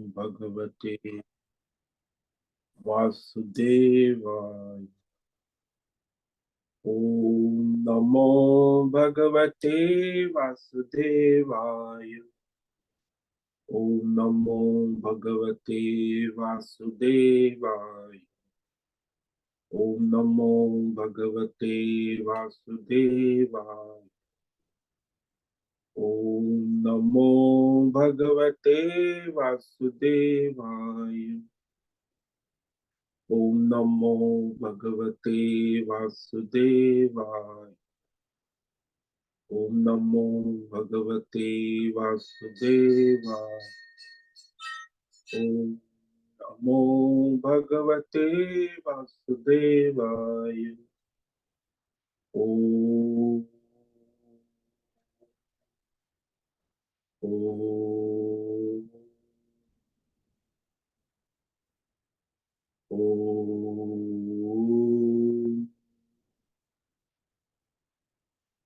भगवते वासुदेवाय। ओम नमो भगवते वासुदेवाय। ओम नमो भगवते वासुदेवाय। ओम नमो भगवते वासुदेवाय। ओम नमो भगवते वासुदेवाय। ओम नमो भगवते वासुदेवाय। ओम नमो भगवते वासुदेवाय। ओम नमो भगवते वासुदेवाय। ओम ओम ओम।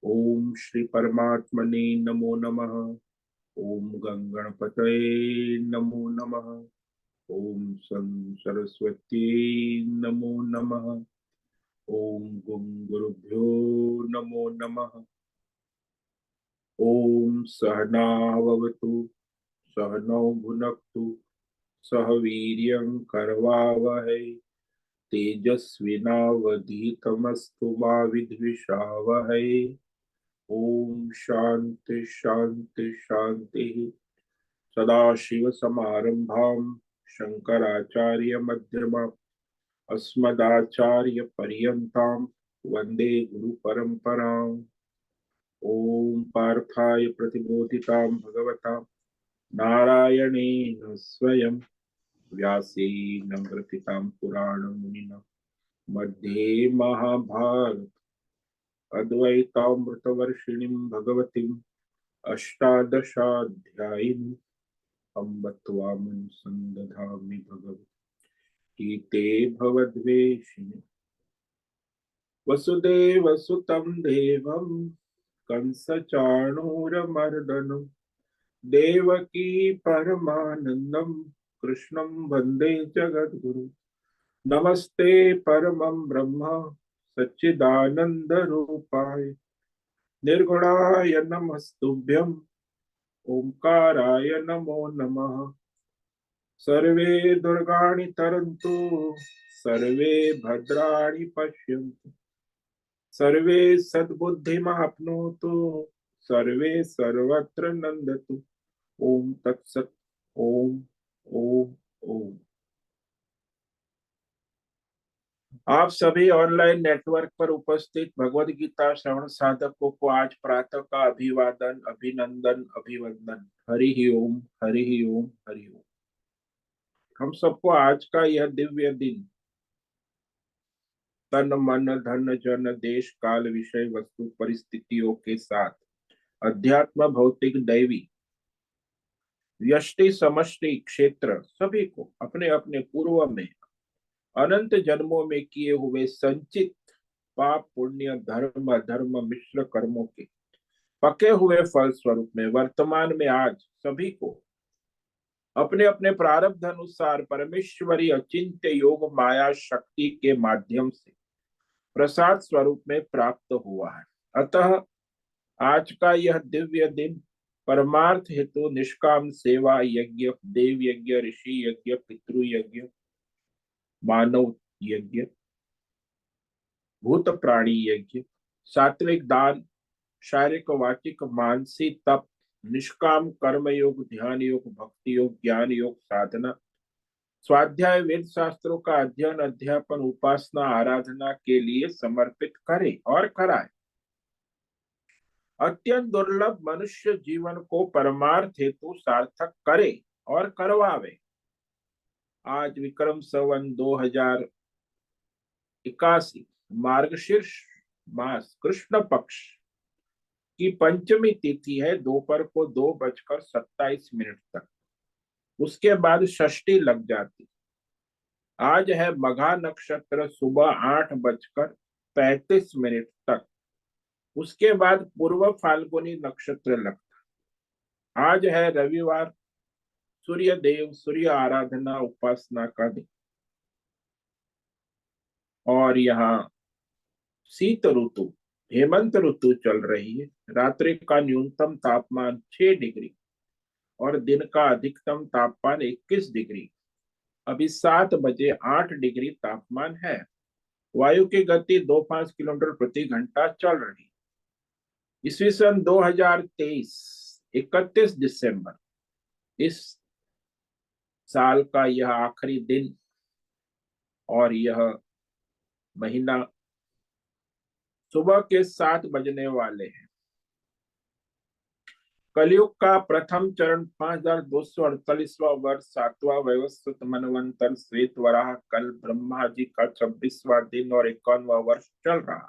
ओम श्री परमात्मने नमो नमः। ओम गंगणपतये नमो नमः। ओम सं सरस्वती नमो नमः। ओम गुं गुरुभ्यो नमो नमः। ओम सहनाववतु सहनौ भुनक्तु सह वीर्यं करवावहै तेजस्विनावधीतमस्तु मा विद्विषावहै। ओम शांति शांति शांति। सदाशिव समारंभां शंकराचार्य मध्यमाम् अस्मदाचार्य पर्यन्तां वंदे गुरु परंपराम्। ओम पार्थाय प्रतिबोधितां भगवता नारायणेन स्वयं व्यासेन ग्रथितां पुराणमुनिना मध्ये महाभारत अद्वैतामृतवर्षिणीं भगवतीम् अष्टादशाध्यायिनीम् अम्ब त्वामनुसन्दधामि भगवती भवद्वेषिणि। वसुदेवसुतं देवं कंसचाणूरमर्दनं देवकी परमानन्दं कृष्णं वन्दे जगद्गुरु। नमस्ते परमं ब्रह्म सच्चिदानन्दरूपाय निर्गुणाय नमस्तुभ्यं ओंकाराय नमो नमः। सर्वे दुर्गाणि तरन्तु सर्वे भद्राणि पश्यन्तु सर्वे सद्बुद्धिमाप्नोतु सर्वे सर्वत्र नंदतु। ओम तत्सत। ओम ओम ओम। आप सभी ऑनलाइन नेटवर्क पर उपस्थित भगवद गीता श्रवण साधकों को आज प्रातः का अभिवादन अभिनंदन अभिवंदन। हरि ही ओम हरि ही ओम हरि ओम। हम सबको आज का यह दिव्य दिन तन मन धन जन देश काल विषय वस्तु परिस्थितियों के साथ अध्यात्म भौतिक दैवी व्यष्टि समष्टि क्षेत्र सभी को अपने अपने पूर्व में अनंत जन्मों में किए हुए संचित पाप पुण्य धर्म अधर्म मिश्र कर्मों के पके हुए फल स्वरूप में वर्तमान में आज सभी को अपने अपने प्रारब्ध अनुसार परमेश्वरी अचिंत्य योग माया शक्ति के माध्यम से प्रसाद स्वरूप में प्राप्त हुआ है। अतः आज का यह दिव्य दिन परमार्थ हेतु निष्काम सेवा यज्ञ देव यज्ञ ऋषि यज्ञ पितृ यज्ञ मानव यज्ञ भूत प्राणी यज्ञ सात्विक दान शारीरिक वाचिक मानसिक तप निष्काम कर्म योग ध्यान योग भक्ति योग ज्ञान योग साधना स्वाध्याय वेद शास्त्रों का अध्ययन अध्यापन उपासना आराधना के लिए समर्पित करे और कराए। अत्यंत दुर्लभ मनुष्य जीवन को परमार्थ हेतु सार्थक करे और करवावे। आज विक्रम संवत 2081 मार्गशीर्ष मास कृष्ण पक्ष की पंचमी तिथि है। दोपहर को 2:27 तक उसके बाद षष्ठी लग जाती। आज है मघा नक्षत्र सुबह 8:35 तक उसके बाद पूर्व फाल्गुनी नक्षत्र लगता। आज है रविवार सूर्य देव, सूर्य आराधना उपासना का दिन। और यहाँ शीत ऋतु, हेमंत ऋतु चल रही है। रात्रि का न्यूनतम तापमान 6 डिग्री और दिन का अधिकतम तापमान 21 डिग्री। अभी 7 बजे 8 डिग्री तापमान है। वायु की गति 2-5 किलोमीटर प्रति घंटा चल रही। ईस्वी सन 2023, 31 दिसंबर, इस साल का यह आखिरी दिन और यह महीना सुबह के 7 बजने वाले हैं। कलयुग का प्रथम चरण 5248वां वर्ष, 7वां वैवस्वत मनवंतर श्वेत वराह कल ब्रह्मा जी का 26वां दिन और 51वां वर्ष चल रहा।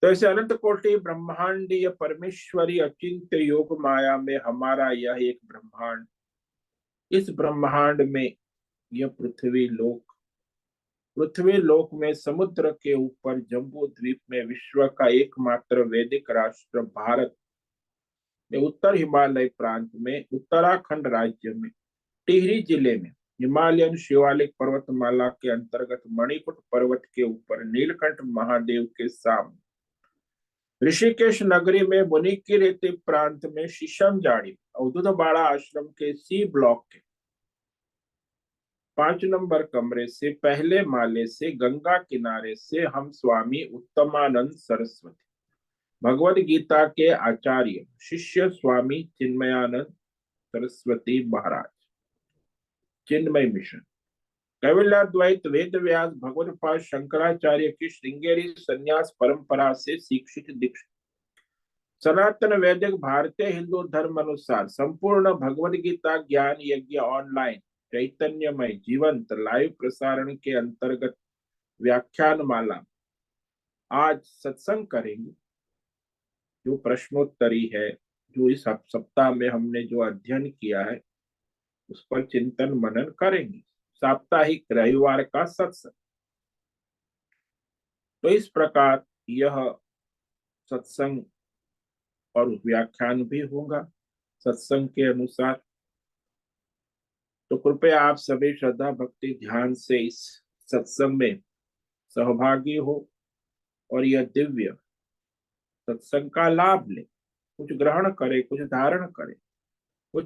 तो ऐसे अनंत कोटि ब्रह्मांडीय परमेश्वरी अचिंत्य योग माया में हमारा यह एक ब्रह्मांड, इस ब्रह्मांड में यह पृथ्वी लोक में समुद्र के ऊपर जम्बू द्वीप में विश्व का एकमात्र वैदिक राष्ट्र भारत में उत्तर हिमालय प्रांत में उत्तराखंड राज्य में टिहरी जिले में हिमालयन शिवालिक पर्वतमाला के अंतर्गत मणिकुट पर्वत के ऊपर नीलकंठ महादेव के सामने ऋषिकेश नगरी में मुनि की रेती प्रांत में शीशम जाड़ी अवधूत बाड़ा आश्रम के सी ब्लॉक के 5 नंबर कमरे से पहले माले से गंगा किनारे से हम स्वामी उत्तमानंद सरस्वती भगवद गीता के आचार्य शिष्य स्वामी चिन्मयानंद सरस्वती महाराज, चिन्मय मिशन, कैवल्याद्वैत वेद व्यास भगवत शंकराचार्य की श्रृंगेरी संन्यास परंपरा से शिक्षित दीक्षित सनातन वैदिक भारतीय हिंदू धर्म अनुसार संपूर्ण भगवद गीता ज्ञान यज्ञ ऑनलाइन चैतन्यमय जीवंत लाइव प्रसारण के अंतर्गत व्याख्यान माला आज सत्संग करेंगे। जो प्रश्नोत्तरी है, जो इस सप्ताह में हमने जो अध्ययन किया है उस पर चिंतन मनन करेंगे। साप्ताहिक रविवार का सत्संग। तो इस प्रकार यह सत्संग और व्याख्यान भी होगा सत्संग के अनुसार। तो कृपया आप सभी श्रद्धा भक्ति ध्यान से इस सत्संग में सहभागी हो और यह दिव्य सत्संग का लाभ ले, कुछ ग्रहण करे, कुछ धारण करे, कुछ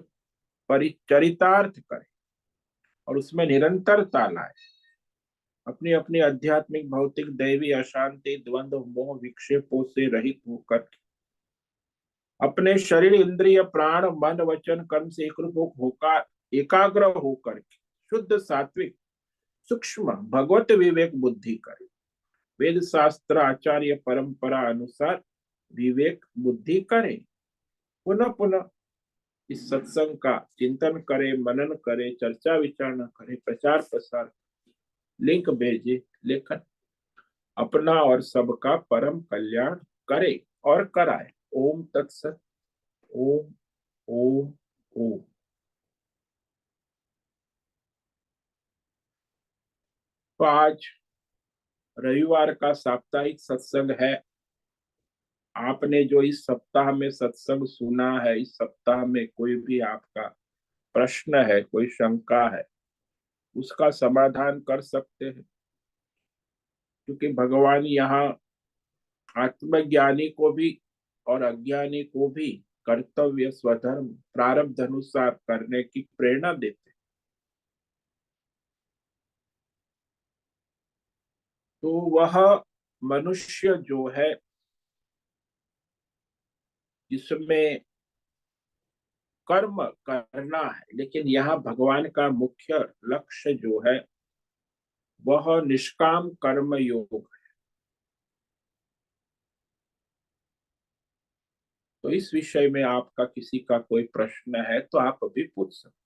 परिचरितार्थ करे और उसमें निरंतरता लाए। अपनी अपनी आध्यात्मिक भौतिक दैवी अशांति द्वंद्व मोह विक्षेपों से रहित होकर अपने शरीर इंद्रिय प्राण मन वचन कर्म से एकरूप होकर एकाग्र होकर शुद्ध सात्विक सूक्ष्म भगवत विवेक बुद्धि करे। वेद शास्त्र आचार्य परंपरा अनुसार विवेक बुद्धि करे। पुनः पुनः इस सत्संग का चिंतन करे, मनन करे, चर्चा विचारणा करे, प्रचार प्रसार, लिंक भेजे, लेखन अपना और सबका परम कल्याण करे और कराए। ओम तत्सत। ओम ओम ओम। तो आज रविवार का साप्ताहिक सत्संग है। आपने जो इस सप्ताह में सत्संग सुना है, इस सप्ताह में कोई भी आपका प्रश्न है, कोई शंका है, उसका समाधान कर सकते हैं। क्योंकि भगवान यहाँ आत्मज्ञानी को भी और अज्ञानी को भी कर्तव्य स्वधर्म प्रारब्ध अनुसार करने की प्रेरणा देते। तो वह मनुष्य जो है जिसमें कर्म करना है, लेकिन यहाँ भगवान का मुख्य लक्ष्य जो है वह निष्काम कर्म योग है। तो इस विषय में आपका किसी का कोई प्रश्न है तो आप अभी पूछ सकते।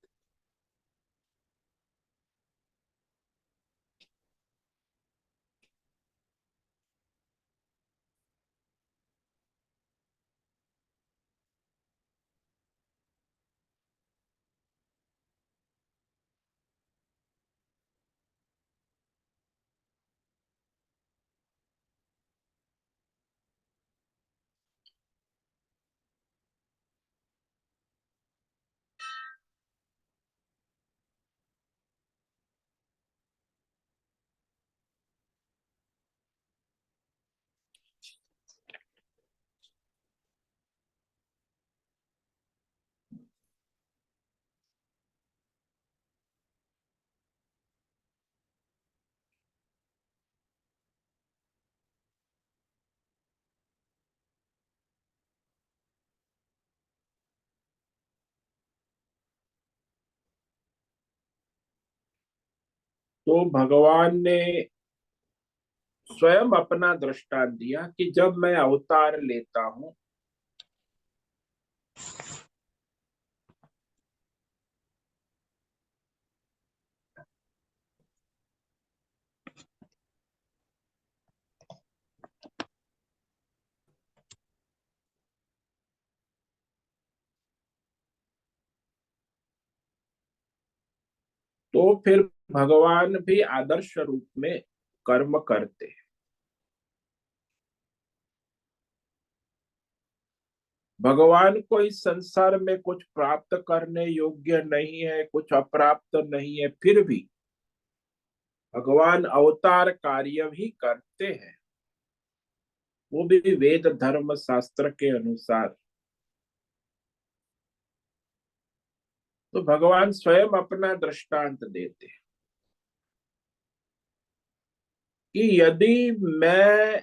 तो भगवान ने स्वयं अपना दृष्टांत दिया कि जब मैं अवतार लेता हूं तो फिर भगवान भी आदर्श रूप में कर्म करते हैं। भगवान को इस संसार में कुछ प्राप्त करने योग्य नहीं है, कुछ अप्राप्त नहीं है, फिर भी भगवान अवतार कार्य भी करते हैं, वो भी वेद धर्म शास्त्र के अनुसार। तो भगवान स्वयं अपना दृष्टांत देते हैं कि यदि मैं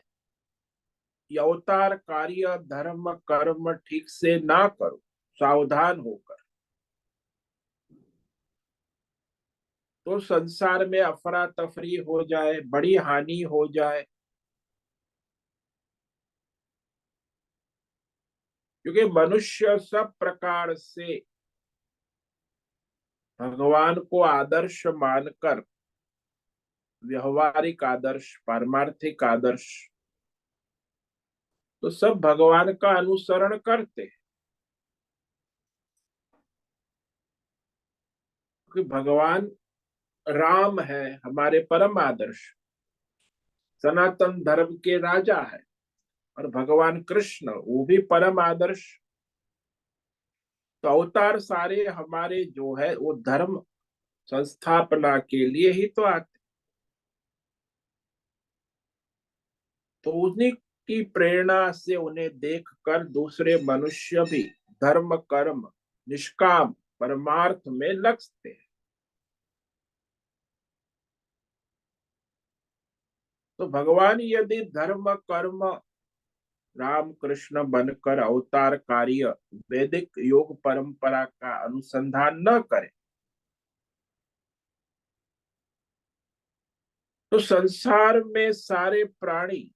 ये अवतार कार्य धर्म कर्म ठीक से ना करूं, सावधान होकर, तो संसार में अफरा तफरी हो जाए, बड़ी हानि हो जाए। क्योंकि मनुष्य सब प्रकार से भगवान को आदर्श मानकर व्यवहारिक आदर्श, पारमार्थिक आदर्श, तो सब भगवान का अनुसरण करते हैं। क्योंकि भगवान राम है हमारे परम आदर्श, सनातन धर्म के राजा है। और भगवान कृष्ण वो भी परम आदर्श। तो अवतार सारे हमारे जो है वो धर्म संस्थापना के लिए ही तो आते। तो उन्हीं की प्रेरणा से उन्हें देखकर दूसरे मनुष्य भी धर्म कर्म निष्काम परमार्थ में लगते हैं। तो भगवान यदि धर्म कर्म राम कृष्ण बनकर अवतार कार्य वैदिक योग परंपरा का अनुसंधान न करे, तो संसार में सारे प्राणी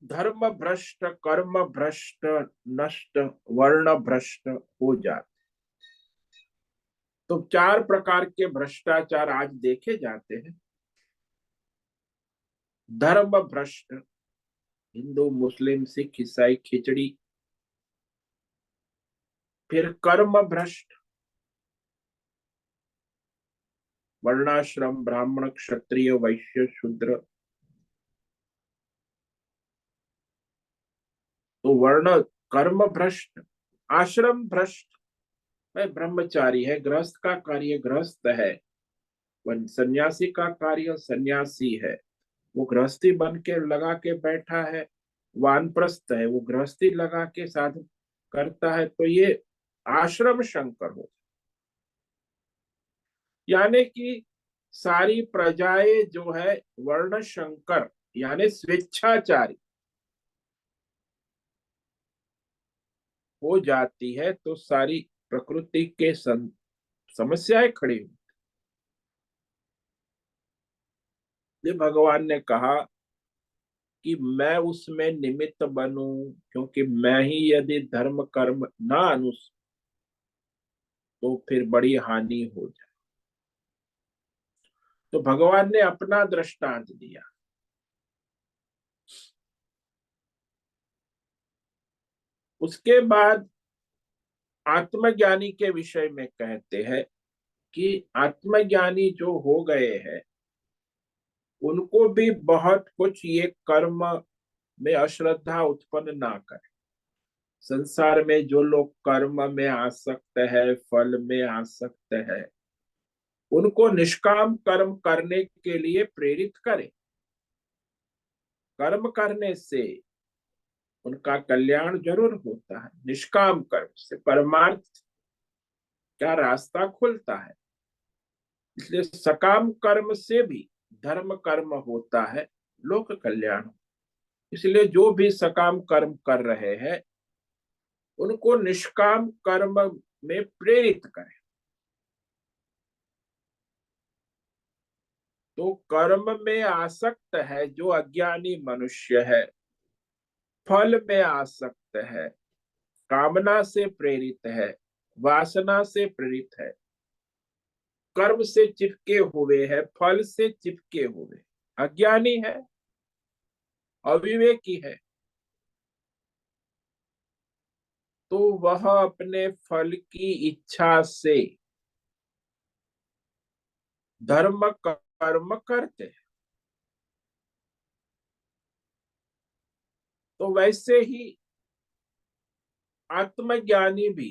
धर्म भ्रष्ट कर्म भ्रष्ट नष्ट वर्ण भ्रष्ट हो जाते। तो चार प्रकार के भ्रष्टाचार आज देखे जाते हैं। धर्म भ्रष्ट, हिंदू मुस्लिम सिख ईसाई खिचड़ी। फिर कर्म भ्रष्ट, वर्णाश्रम ब्राह्मण क्षत्रिय वैश्य शूद्र। तो वर्ण कर्म भ्रष्ट, आश्रम भ्रष्ट, भाई ब्रह्मचारी है गृहस्थ का कार्य गृहस्थ है, वन सन्यासी का कार्य सन्यासी है, वो गृहस्थी बन के लगा के बैठा है। वानप्रस्थ है वो गृहस्थी लगा के साधन करता है। तो ये आश्रम शंकर हो, यानी कि सारी प्रजाएं जो है वर्ण शंकर यानी स्वेच्छाचारी हो जाती है। तो सारी प्रकृति के समस्याएं खड़ी हुई। ये भगवान ने कहा कि मैं उसमें निमित्त बनूं, क्योंकि मैं ही यदि धर्म कर्म ना अनुस तो फिर बड़ी हानि हो जाए। तो भगवान ने अपना दृष्टांत दिया। उसके बाद आत्मज्ञानी के विषय में कहते हैं कि आत्मज्ञानी जो हो गए हैं उनको भी बहुत कुछ ये कर्म में अश्रद्धा उत्पन्न ना करे। संसार में जो लोग कर्म में आसक्त है, फल में आसक्त है, उनको निष्काम कर्म करने के लिए प्रेरित करे। कर्म करने से उनका कल्याण जरूर होता है, निष्काम कर्म से परमार्थ का रास्ता खुलता है। इसलिए सकाम कर्म से भी धर्म कर्म होता है, लोक कल्याण। इसलिए जो भी सकाम कर्म कर रहे हैं उनको निष्काम कर्म में प्रेरित करें। तो कर्म में आसक्त है जो अज्ञानी मनुष्य है, फल में आसक्त है, कामना से प्रेरित है, वासना से प्रेरित है, कर्म से चिपके हुए है, फल से चिपके हुए, अज्ञानी है, अविवेकी है, तो वह अपने फल की इच्छा से धर्म कर्म करते हैं। तो वैसे ही आत्मज्ञानी भी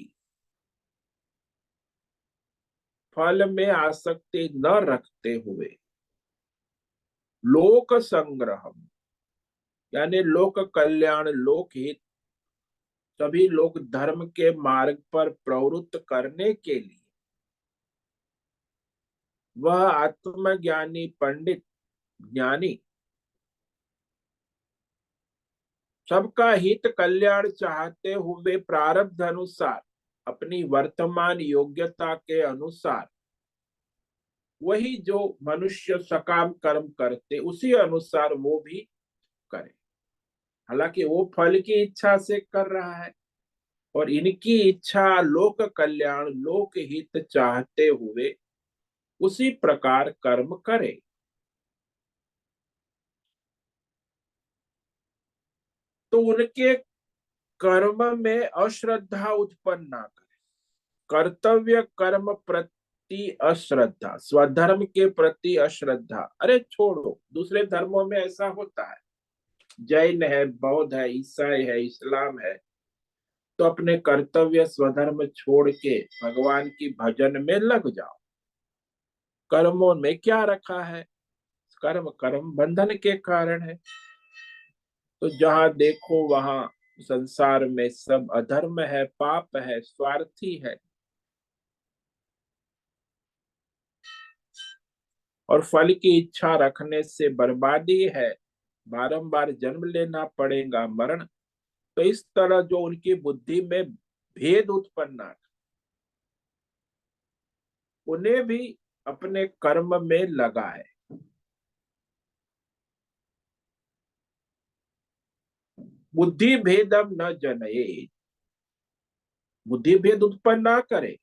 फल में आसक्ति न रखते हुए लोक संग्रह यानी लोक कल्याण, लोक हित, सभी लोग धर्म के मार्ग पर प्रवृत्त करने के लिए वह आत्मज्ञानी पंडित ज्ञानी सबका हित कल्याण चाहते हुए प्रारब्ध अनुसार अपनी वर्तमान योग्यता के अनुसार वही जो मनुष्य सकाम कर्म करते उसी अनुसार वो भी करे। हालांकि वो फल की इच्छा से कर रहा है और इनकी इच्छा लोक कल्याण लोक हित चाहते हुए उसी प्रकार कर्म करे। तो उनके कर्म में अश्रद्धा उत्पन्न ना करे, कर्तव्य कर्म प्रति अश्रद्धा, स्वधर्म के प्रति अश्रद्धा, अरे छोड़ो, दूसरे धर्मों में ऐसा होता है, जैन है, बौद्ध है, ईसाई है, इस्लाम है, तो अपने कर्तव्य स्वधर्म छोड़ के भगवान की भजन में लग जाओ। कर्मों में क्या रखा है? कर्म कर्म बंधन के कारण है। तो जहां देखो वहां संसार में सब अधर्म है, पाप है, स्वार्थी है, और फल की इच्छा रखने से बर्बादी है, बारंबार जन्म लेना पड़ेगा, मरण। तो इस तरह जो उनकी बुद्धि में भेद उत्पन्न, उन्हें भी अपने कर्म में लगा है। बुद्धि भेदम न जनये, बुद्धि भेद उत्पन्न ना करे,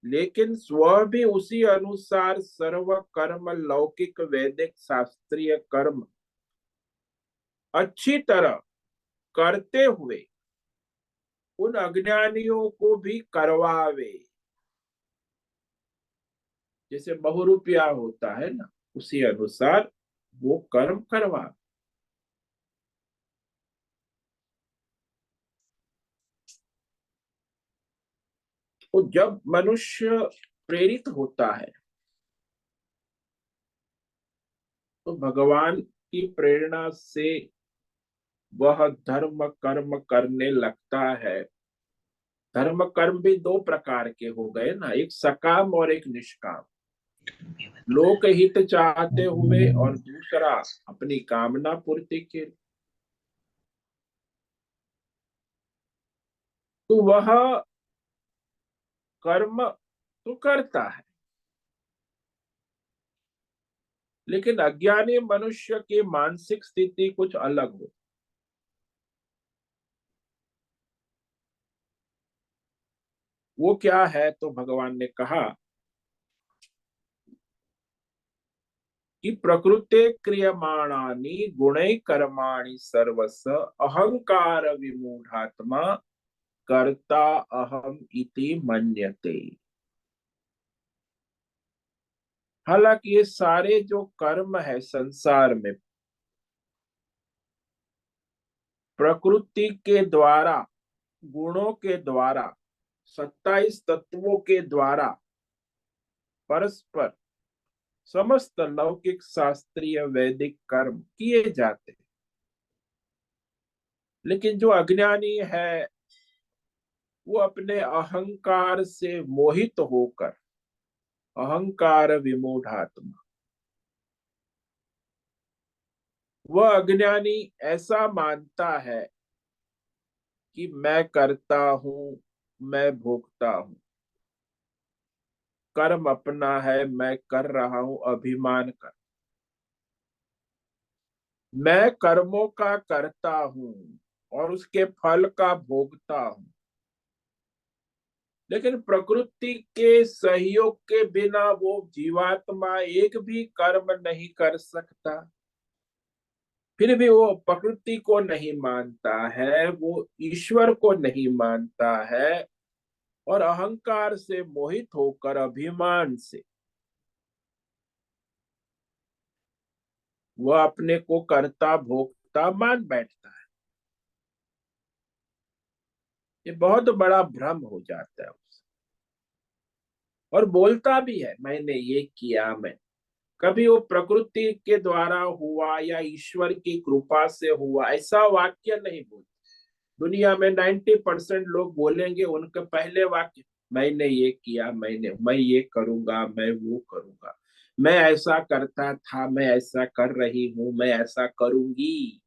लेकिन स्व भी उसी अनुसार सर्व कर्म लौकिक वैदिक शास्त्रीय कर्म अच्छी तरह करते हुए उन अज्ञानियों को भी करवावे। जैसे बहुरूपिया होता है ना, उसी अनुसार वो कर्म करवा। तो जब मनुष्य प्रेरित होता है तो भगवान की प्रेरणा से वह धर्म कर्म करने लगता है। धर्म कर्म भी दो प्रकार के हो गए ना, एक सकाम और एक निष्काम, लोक हित चाहते हुए और दूसरा अपनी कामना पूर्ति के। तो वह कर्म तो करता है, लेकिन अज्ञानी मनुष्य की मानसिक स्थिति कुछ अलग हो। वो क्या है? तो भगवान ने कहा कि प्रकृते क्रियमाणानि गुणै कर्माणि सर्वस अहंकार विमूढ़ात्मा कर्ता अहम इति मन्यते। हालांकि ये सारे जो कर्म है संसार में प्रकृति के द्वारा, गुणों के द्वारा, 27 तत्वों के द्वारा परस्पर समस्त लौकिक शास्त्रीय वैदिक कर्म किए जाते हैं। लेकिन जो अज्ञानी है वो अपने अहंकार से मोहित होकर, अहंकार विमूढ़ात्मा, वह अज्ञानी ऐसा मानता है कि मैं करता हूं, मैं भोगता हूं। कर्म अपना है, मैं कर रहा हूं अभिमान कर। मैं कर्मों का करता हूं और उसके फल का भोगता हूं, लेकिन प्रकृति के सहयोग के बिना वो जीवात्मा एक भी कर्म नहीं कर सकता। फिर भी वो प्रकृति को नहीं मानता है, वो ईश्वर को नहीं मानता है, और अहंकार से मोहित होकर अभिमान से वह अपने को कर्ता भोक्ता मान बैठता है। ये बहुत बड़ा भ्रम हो जाता है उससे, और बोलता भी है मैंने ये किया। मैं कभी वो प्रकृति के द्वारा हुआ या ईश्वर की कृपा से हुआ ऐसा वाक्य नहीं बोलता। दुनिया में 90% लोग बोलेंगे, उनके पहले वाक्य मैंने ये किया, मैं ये करूंगा, मैं वो करूंगा, मैं ऐसा करता था, मैं ऐसा कर रही हूं, मैं ऐसा करूंगी।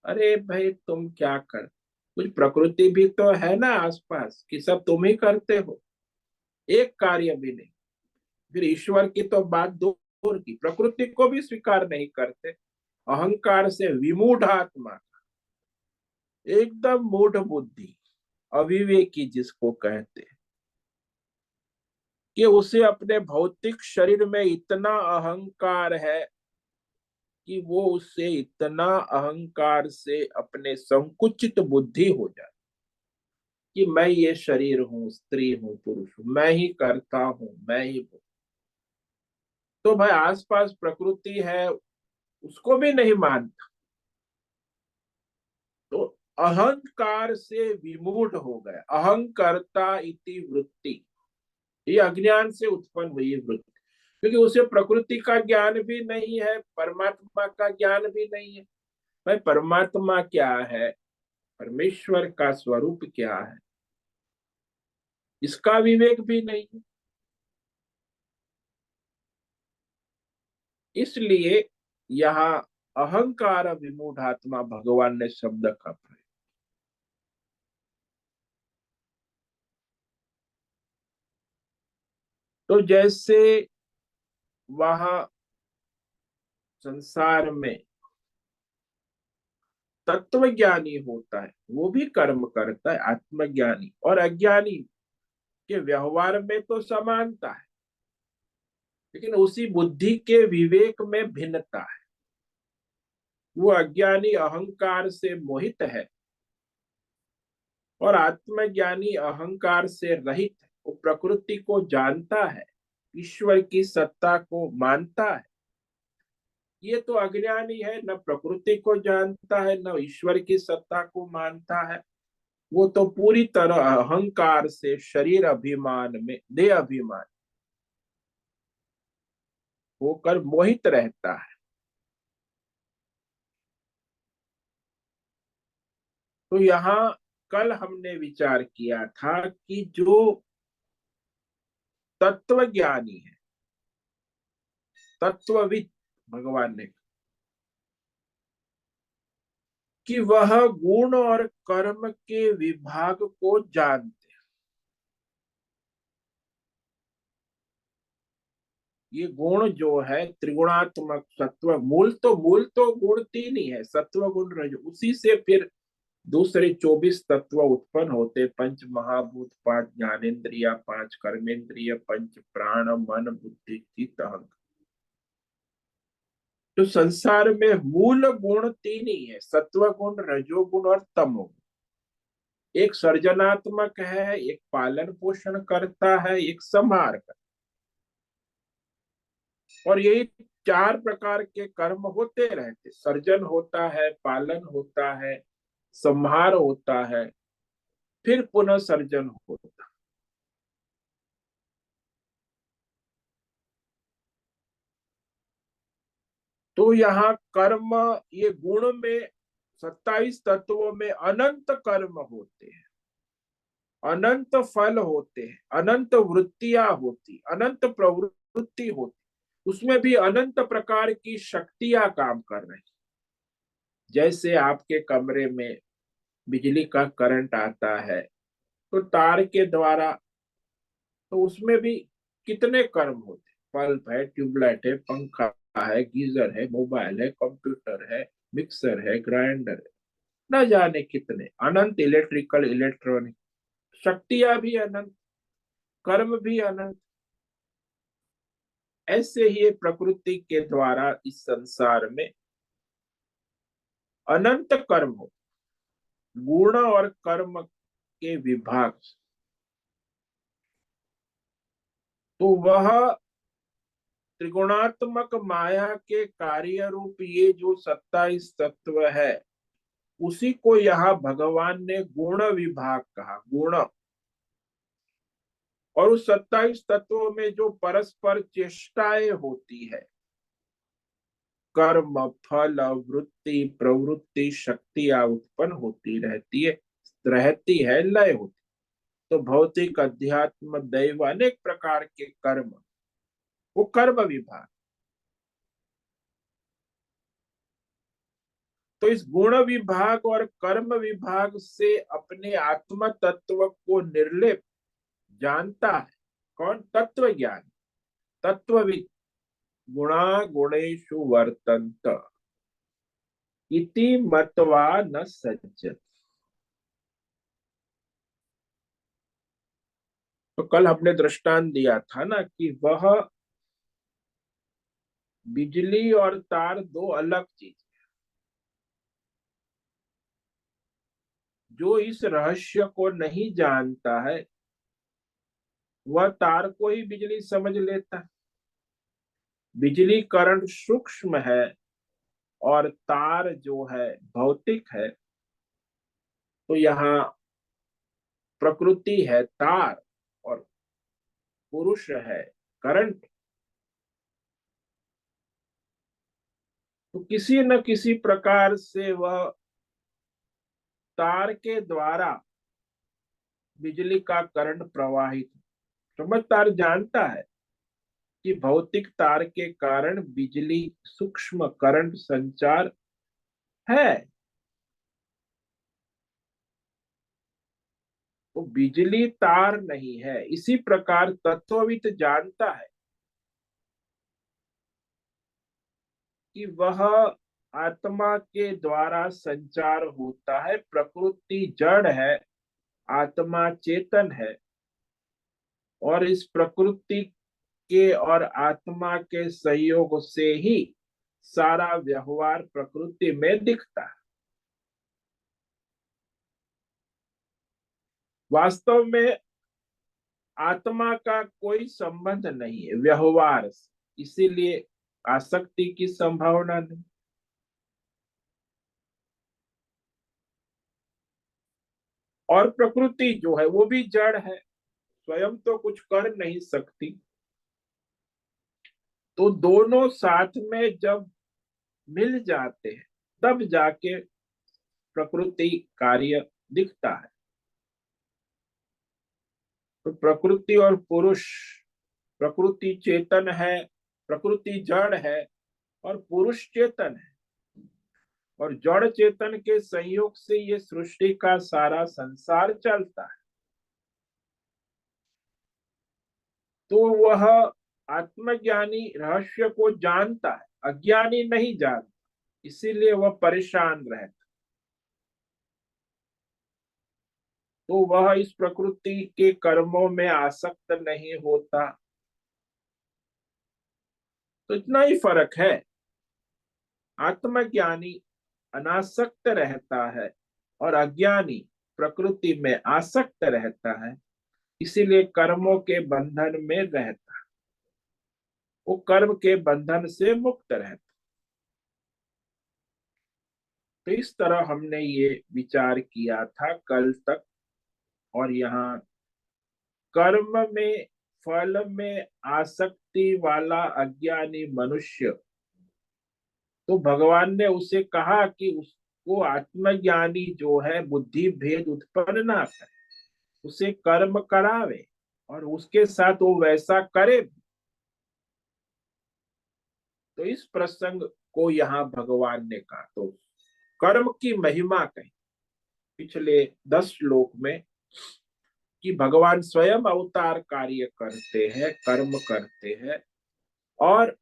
अरे भाई तुम क्या कर, कुछ प्रकृति भी तो है ना आसपास कि सब तुम ही करते हो, एक कार्य भी नहीं। फिर ईश्वर की तो बात दूर की, प्रकृति को भी स्वीकार नहीं करते। अहंकार से विमूढ़ आत्मा, एकदम मूढ़ बुद्धि, अविवेकी जिसको कहते हैं, कि उसे अपने भौतिक शरीर में इतना अहंकार है कि वो उससे इतना अहंकार से अपने संकुचित बुद्धि हो जाए कि मैं ये शरीर हूँ, स्त्री हूँ, पुरुष हूँ, मैं ही करता हूँ, मैं ही हूँ। तो भाई आसपास प्रकृति है उसको भी नहीं मानता, तो अहंकार से विमूढ़ हो गए। अहंकर्ता इति वृत्ति, ये अज्ञान से उत्पन्न हुई वृत्ति, क्योंकि उसे प्रकृति का ज्ञान भी नहीं है, परमात्मा का ज्ञान भी नहीं है। भाई परमात्मा क्या है, परमेश्वर का स्वरूप क्या है, इसका विवेक भी नहीं है। इसलिए यहाँ अहंकार विमूढ़ात्मा भगवान ने शब्द का प्रयोग। तो जैसे वहां संसार में तत्वज्ञानी होता है, वो भी कर्म करता है, आत्मज्ञानी और अज्ञानी के व्यवहार में तो समानता है, लेकिन उसी बुद्धि के विवेक में भिन्नता है। वो अज्ञानी अहंकार से मोहित है और आत्मज्ञानी अहंकार से रहित है। वो प्रकृति को जानता है, ईश्वर की सत्ता को मानता है। ये तो अज्ञानी है, न प्रकृति को जानता है, न ईश्वर की सत्ता को मानता है। वो तो पूरी तरह अहंकार से, शरीर अभिमान में, देह अभिमान होकर मोहित रहता है। तो यहाँ कल हमने विचार किया था कि जो तत्वज्ञानी है, तत्वविद, भगवान ने, कि वह गुण और कर्म के विभाग को जानते हैं। ये गुण जो है त्रिगुणात्मक सत्व, मूल तो गुण तीन ही है, सत्व गुण रज, उसी से फिर दूसरे 24 तत्व उत्पन्न होते, पंच महाभूत, पांच ज्ञानेन्द्रिया, पांच कर्मेंद्रिय, पंच प्राण, मन, बुद्धि, चित्त, अहंकार। तो संसार में मूल गुण तीन ही है, सत्व गुण, रजोगुण और तमोगुण। एक सर्जनात्मक है, एक पालन पोषण करता है, एक संहार करता है। और यही चार प्रकार के कर्म होते रहते, सर्जन होता है, पालन होता है, संहार होता है, फिर पुनः सर्जन होता है। तो यहाँ कर्म, ये गुण में 27 तत्वों में अनंत कर्म होते हैं, अनंत फल होते हैं, अनंत वृत्तियां होती, अनंत प्रवृत्ति होती, उसमें भी अनंत प्रकार की शक्तियां काम कर रही। जैसे आपके कमरे में बिजली का करंट आता है, तो तार के द्वारा, तो उसमें भी कितने कर्म होते, बल्ब है, ट्यूबलाइट है, पंखा है, गीजर है, मोबाइल है, कंप्यूटर है, मिक्सर है, ग्राइंडर है, न जाने कितने अनंत इलेक्ट्रिकल इलेक्ट्रॉनिक, शक्तियां भी अनंत, कर्म भी अनंत। ऐसे ही प्रकृति के द्वारा इस संसार में अनंत कर्म हो, गुण और कर्म के विभाग से। तो वह त्रिगुणात्मक माया के कार्य रूप ये जो 27 तत्व है, उसी को यहाँ भगवान ने गुण विभाग कहा, गुण। और उस 27 तत्वों में जो परस्पर चेष्टाएं होती है, कर्म फल वृत्ति प्रवृत्ति शक्तियां उत्पन्न होती रहती है, लय होती। तो भौतिक अध्यात्म दैव अनेक प्रकार के कर्म, वो कर्म विभाग। तो इस गुण विभाग और कर्म विभाग से अपने आत्म तत्व को निर्लेप जानता है कौन? तत्व ज्ञान, तत्वविद। गुणा गुणेषु वर्तन्त इति मत्वा न सज्जत। तो कल हमने दृष्टांत दिया था ना कि वह बिजली और तार दो अलग चीज। जो इस रहस्य को नहीं जानता है, वह तार को ही बिजली समझ लेता है। बिजली करंट सूक्ष्म है और तार जो है भौतिक है। तो यहाँ प्रकृति है तार और पुरुष है करंट। तो किसी न किसी प्रकार से वह तार के द्वारा बिजली का करंट प्रवाहित, समझदार जानता है कि भौतिक तार के कारण बिजली सूक्ष्म करंट संचार है। तो बिजली तार नहीं है। इसी प्रकार तत्वविद जानता है कि वह आत्मा के द्वारा संचार होता है। प्रकृति जड़ है, आत्मा चेतन है। और इस प्रकृति के और आत्मा के संयोग से ही सारा व्यवहार प्रकृति में दिखता है। वास्तव में आत्मा का कोई संबंध नहीं है व्यवहार से, इसीलिए आसक्ति की संभावना नहीं। और प्रकृति जो है वो भी जड़ है, स्वयं तो कुछ कर नहीं सकती। तो दोनों साथ में जब मिल जाते हैं, तब जाके प्रकृति कार्य दिखता है। तो प्रकृति और पुरुष, प्रकृति चेतन है, प्रकृति जड़ है और पुरुष चेतन है। और जड़ चेतन के संयोग से ये सृष्टि का सारा संसार चलता है। तो वह आत्मज्ञानी रहस्य को जानता है, अज्ञानी नहीं जानता, इसीलिए वह परेशान रहता। तो वह इस प्रकृति के कर्मों में आसक्त नहीं होता। तो इतना ही फर्क है। आत्मज्ञानी अनासक्त रहता है और अज्ञानी प्रकृति में आसक्त रहता है, इसीलिए कर्मों के बंधन में रहता है। वो कर्म के बंधन से मुक्त रहता। तो इस तरह हमने ये विचार किया था कल तक। और यहाँ कर्म में, फल में आसक्ति वाला अज्ञानी मनुष्य, तो भगवान ने उसे कहा कि उसको आत्मज्ञानी जो है बुद्धि भेद उत्पन्न ना करे, उसे कर्म करावे और उसके साथ वो वैसा करे। तो इस प्रसंग को यहाँ भगवान ने कहा। तो कर्म की महिमा कही पिछले 10 श्लोक में कि भगवान स्वयं अवतार कार्य करते हैं, कर्म करते हैं, और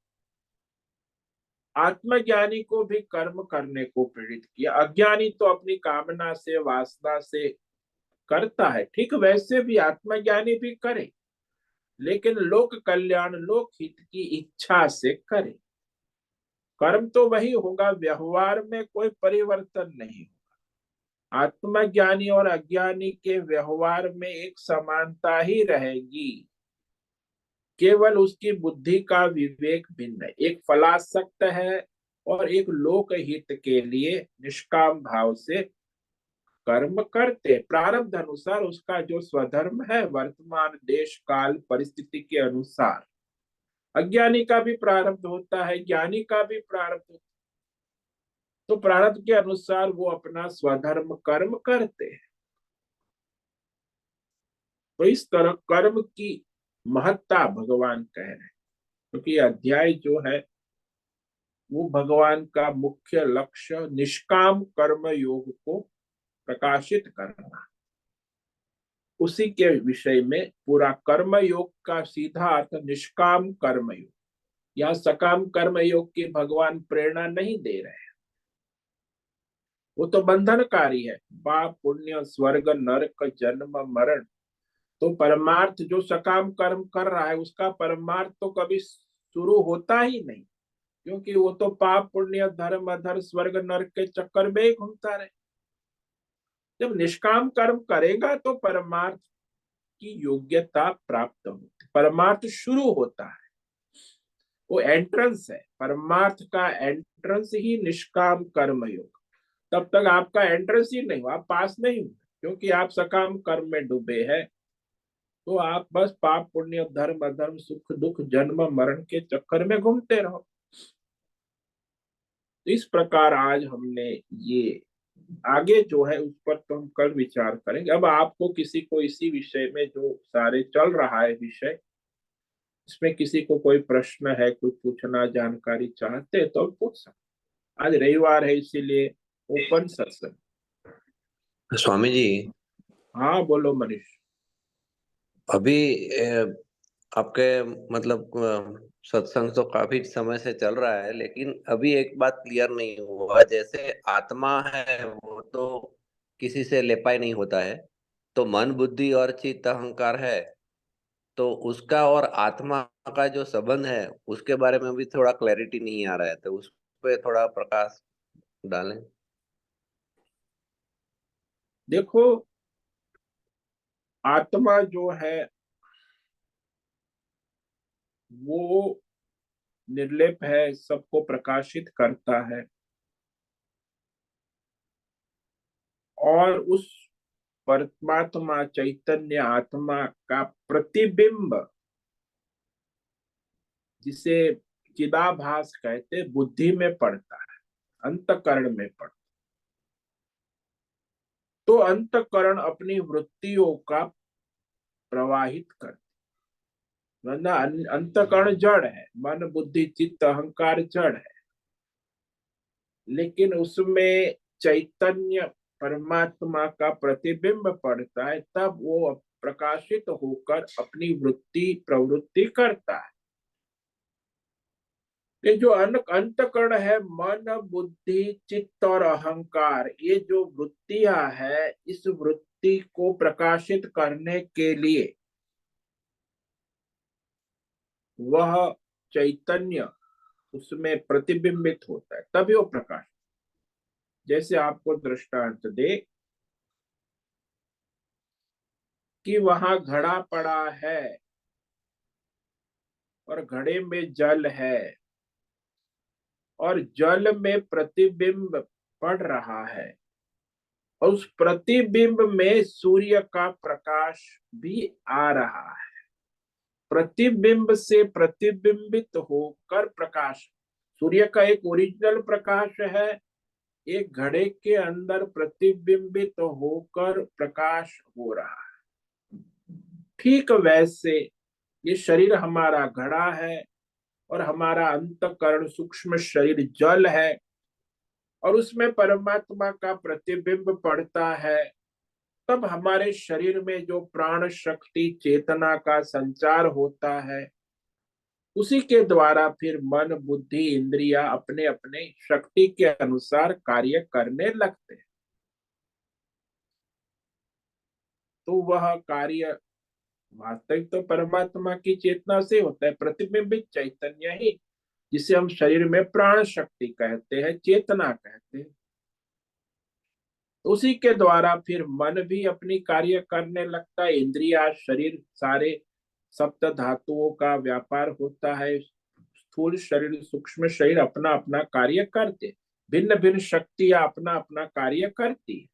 आत्मज्ञानी को भी कर्म करने को प्रेरित किया। अज्ञानी तो अपनी कामना से, वासना से करता है, ठीक वैसे भी आत्मज्ञानी भी करे, लेकिन लोक कल्याण, लोक हित की इच्छा से करे। कर्म तो वही होगा, व्यवहार में कोई परिवर्तन नहीं। आत्मज्ञानी और अज्ञानी के व्यवहार में एक समानता ही रहेगी, केवल उसकी बुद्धि का विवेक भिन्न है। एक फलासक्त है और एक लोकहित के लिए निष्काम भाव से कर्म करते, प्रारब्ध अनुसार उसका जो स्वधर्म है, वर्तमान देश काल परिस्थिति के अनुसार। अज्ञानी का भी प्रारब्ध होता है, ज्ञानी का भी प्रारब्ध होता है, तो प्रारब्ध के अनुसार वो अपना स्वधर्म कर्म करते हैं। तो इस तरह कर्म की महत्ता भगवान कह रहे हैं, क्योंकि अध्याय जो है वो भगवान का मुख्य लक्ष्य निष्काम कर्म योग को प्रकाशित करना, उसी के विषय में पूरा कर्म योग का सीधा अर्थ निष्काम कर्म योग। यहाँ सकाम कर्म योग की भगवान प्रेरणा नहीं दे रहे हैं, वो तो बंधनकारी है, पाप पुण्य स्वर्ग नरक जन्म मरण। तो परमार्थ जो सकाम कर्म कर रहा है उसका परमार्थ तो कभी शुरू होता ही नहीं, क्योंकि वो तो पाप पुण्य धर्म अधर्म स्वर्ग नरक के चक्कर में ही घूमता रहे। जब निष्काम कर्म करेगा तो परमार्थ की योग्यता प्राप्त होती, परमार्थ शुरू होता है, वो एंट्रेंस है। परमार्थ का एंट्रेंस ही निष्काम कर्म योग। तब तक आपका एंट्रेंस ही नहीं हुआ, आप पास नहीं हुए, क्योंकि आप सकाम कर्म में डूबे हैं। तो आप बस पाप पुण्य धर्म अधर्म सुख दुख जन्म मरण के चक्कर में घूमते रहो। इस प्रकार आज हमने ये, आगे जो है उस पर तो हम कल विचार करेंगे। अब आपको किसी को इसी विषय में जो सारे चल रहा है विषय, इसमें किसी को कोई प्रश्न है, कोई पूछना जानकारी चाहते तो पूछ सकते। आज रविवार है इसीलिए ओपन सत्संग। स्वामी जी, हाँ बोलो मनीष। अभी आपके मतलब सत्संग तो काफी समय से चल रहा है, लेकिन अभी एक बात क्लियर नहीं हुआ। जैसे आत्मा है वो तो किसी से लेपाई नहीं होता है, तो मन बुद्धि और चित्त अहंकार है, तो उसका और आत्मा का जो संबंध है उसके बारे में भी थोड़ा क्लैरिटी नहीं आ रहा है, तो उस पे थोड़ा प्रकाश डालें। देखो, आत्मा जो है वो निर्लेप है, सबको प्रकाशित करता है, और उस परमात्मा चैतन्य आत्मा का प्रतिबिंब, जिसे चिदाभास कहते, बुद्धि में पड़ता है, अंतकरण में पड़ता। तो अंतकरण अपनी वृत्तियों का प्रवाहित कर, वरना अंतकरण जड़ है, मन बुद्धि चित्त अहंकार जड़ है, लेकिन उसमें चैतन्य परमात्मा का प्रतिबिंब पड़ता है, तब वो प्रकाशित होकर अपनी वृत्ति प्रवृत्ति करता है। ये जो अंतकरण है, मन बुद्धि चित्त और अहंकार, ये जो वृत्तियां है, इस वृत्ति को प्रकाशित करने के लिए वह चैतन्य उसमें प्रतिबिंबित होता है, तभी वो प्रकाश। जैसे आपको दृष्टांत दे कि वहां घड़ा पड़ा है और घड़े में जल है, और जल में प्रतिबिंब पड़ रहा है, और उस प्रतिबिंब में सूर्य का प्रकाश भी आ रहा है। प्रतिबिंब से प्रतिबिंबित होकर प्रकाश, सूर्य का एक ओरिजिनल प्रकाश है, एक घड़े के अंदर प्रतिबिंबित होकर प्रकाश हो रहा है। ठीक वैसे ये शरीर हमारा घड़ा है और हमारा अंतकरण सूक्ष्म शरीर जल है, और उसमें परमात्मा का प्रतिबिंब पड़ता है, तब हमारे शरीर में जो प्राण शक्ति चेतना का संचार होता है, उसी के द्वारा फिर मन बुद्धि इंद्रिया अपने अपने शक्ति के अनुसार कार्य करने लगते हैं। तो वह कार्य वास्तविक तो परमात्मा की चेतना से होता है, प्रतिबिंबित चैतन्य ही, जिसे हम शरीर में प्राण शक्ति कहते हैं, चेतना कहते हैं। तो उसी के द्वारा फिर मन भी अपनी कार्य करने लगता है, इंद्रिया शरीर सारे सप्त धातुओं का व्यापार होता है, स्थूल शरीर सूक्ष्म शरीर अपना अपना कार्य करते, भिन्न भिन्न शक्तियां अपना अपना कार्य करती है।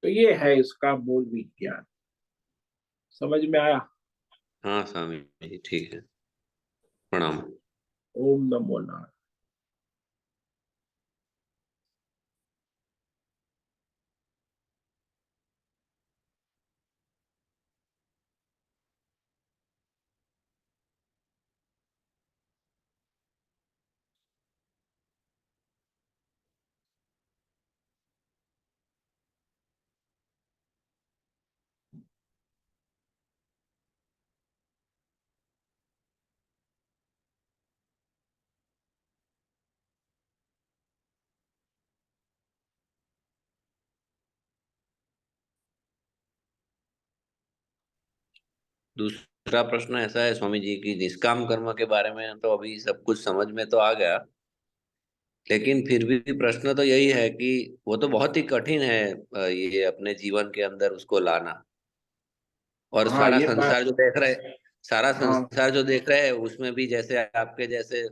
तो ये है इसका मूल विज्ञान। समझ में आया? हाँ स्वामी जी, ठीक है, प्रणाम। ओम नमो नारायण। दूसरा प्रश्न ऐसा है स्वामी जी की निष्काम कर्म के बारे में तो अभी सब कुछ समझ में तो आ गया, लेकिन फिर भी प्रश्न तो यही है कि वो तो बहुत ही कठिन है, ये अपने जीवन के अंदर उसको लाना। और हाँ ये बात। सारा हाँ। संसार जो देख रहे हैं उसमें भी जैसे आपके जैसे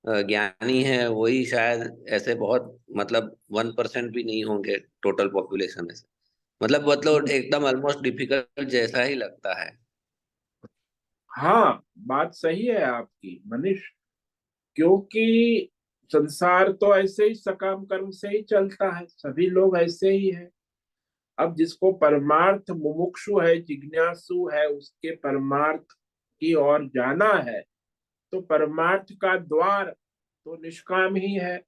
ज्ञानी है वही शायद ऐसे बहुत मतलब 1% भी नहीं होंगे टोटल पॉपुलेशन में से। मतलब एकदम ऑलमोस्ट डिफिकल्ट जैसा ही लगता है। हाँ बात सही है आपकी मनीष, क्योंकि संसार तो ऐसे ही सकाम कर्म से ही चलता है, सभी लोग ऐसे ही है। अब जिसको परमार्थ मुमुक्षु है, जिज्ञासु है, उसके परमार्थ की ओर जाना है, तो परमार्थ का द्वार तो निष्काम ही है।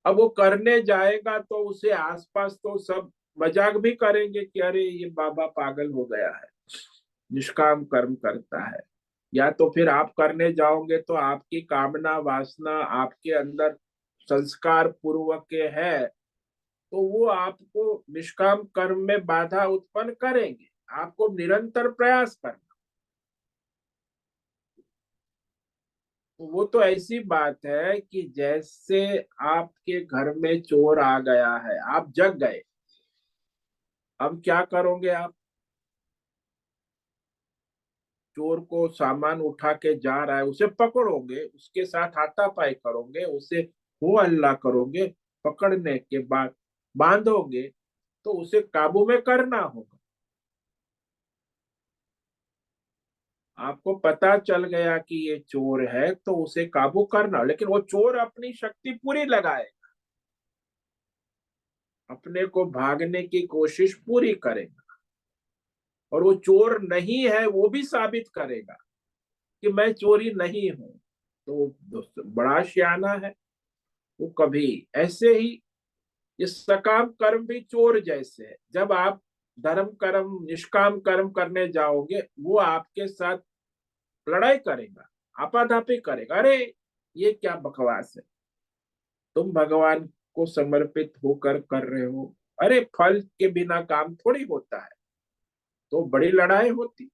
अब वो करने जाएगा तो उसे आसपास तो सब मजाक भी करेंगे कि अरे ये बाबा पागल हो गया है, निष्काम कर्म करता है। या तो फिर आप करने जाओगे तो आपकी कामना वासना आपके अंदर संस्कार पूर्वक के है, तो वो आपको निष्काम कर्म में बाधा उत्पन्न करेंगे। आपको निरंतर प्रयास करना। तो वो तो ऐसी बात है कि जैसे आपके घर में चोर आ गया है, आप जग गए, अब क्या करोगे आप? चोर को सामान उठा के जा रहा है, उसे पकड़ोगे, उसके साथ हाथापाई करोगे, उसे हो हल्ला करोगे, पकड़ने के बाद बांधोगे, तो उसे काबू में करना होगा। आपको पता चल गया कि ये चोर है तो उसे काबू करना, लेकिन वो चोर अपनी शक्ति पूरी लगाए, अपने को भागने की कोशिश पूरी करेगा, और वो चोर नहीं है वो भी साबित करेगा कि मैं चोरी नहीं हूं। तो दोस्त बड़ा सियाना है, वो कभी ऐसे ही, ये सकाम कर्म भी चोर जैसे है। जब आप धर्म कर्म निष्काम कर्म करने जाओगे, वो आपके साथ लड़ाई करेगा, आपाधापी करेगा, अरे ये क्या बकवास है, तुम भगवान को समर्पित होकर कर रहे हो, अरे फल के बिना काम थोड़ी होता है। तो बड़ी लड़ाई होती।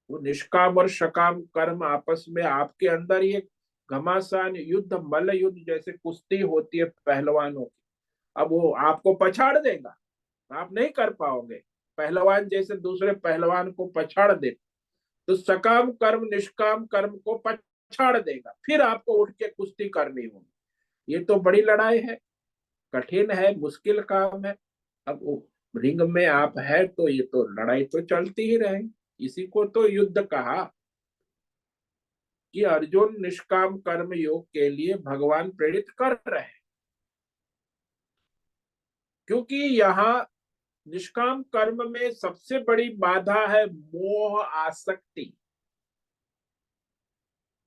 वो निष्काम और सकाम कर्म आपस में आपके अंदर ही एक घमासान युद्ध, मल्ल युद्ध जैसे कुश्ती होती है पहलवानों की। अब वो आपको पछाड़ देगा, आप नहीं कर पाओगे। पहलवान जैसे दूसरे पहलवान को पछाड़ दे, तो सकाम कर्म निष्काम कर्म को पछाड़ देगा, फिर आपको उठ के कुश्ती करनी होगी। ये तो बड़ी लड़ाई है, कठिन है, मुश्किल काम है। अब वो रिंग में आप है तो ये तो लड़ाई तो चलती ही रहेगी। इसी को तो युद्ध कहा कि अर्जुन निष्काम कर्म योग के लिए भगवान प्रेरित कर रहे हैं, क्योंकि यहाँ निष्काम कर्म में सबसे बड़ी बाधा है मोह आसक्ति।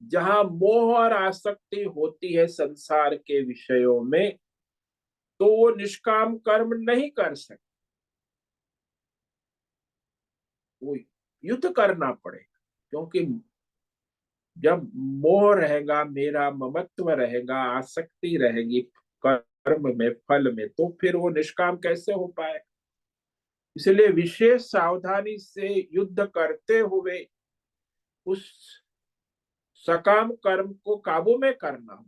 जहां मोह और आसक्ति होती है संसार के विषयों में, तो वो निष्काम कर्म नहीं कर सकते, वो युद्ध करना पड़ेगा। क्योंकि जब मोह रहेगा, मेरा ममत्व रहेगा, आसक्ति रहेगी कर्म में, फल में, तो फिर वो निष्काम कैसे हो पाए। इसलिए विशेष सावधानी से युद्ध करते हुए उस सकाम कर्म को काबू में करना हो,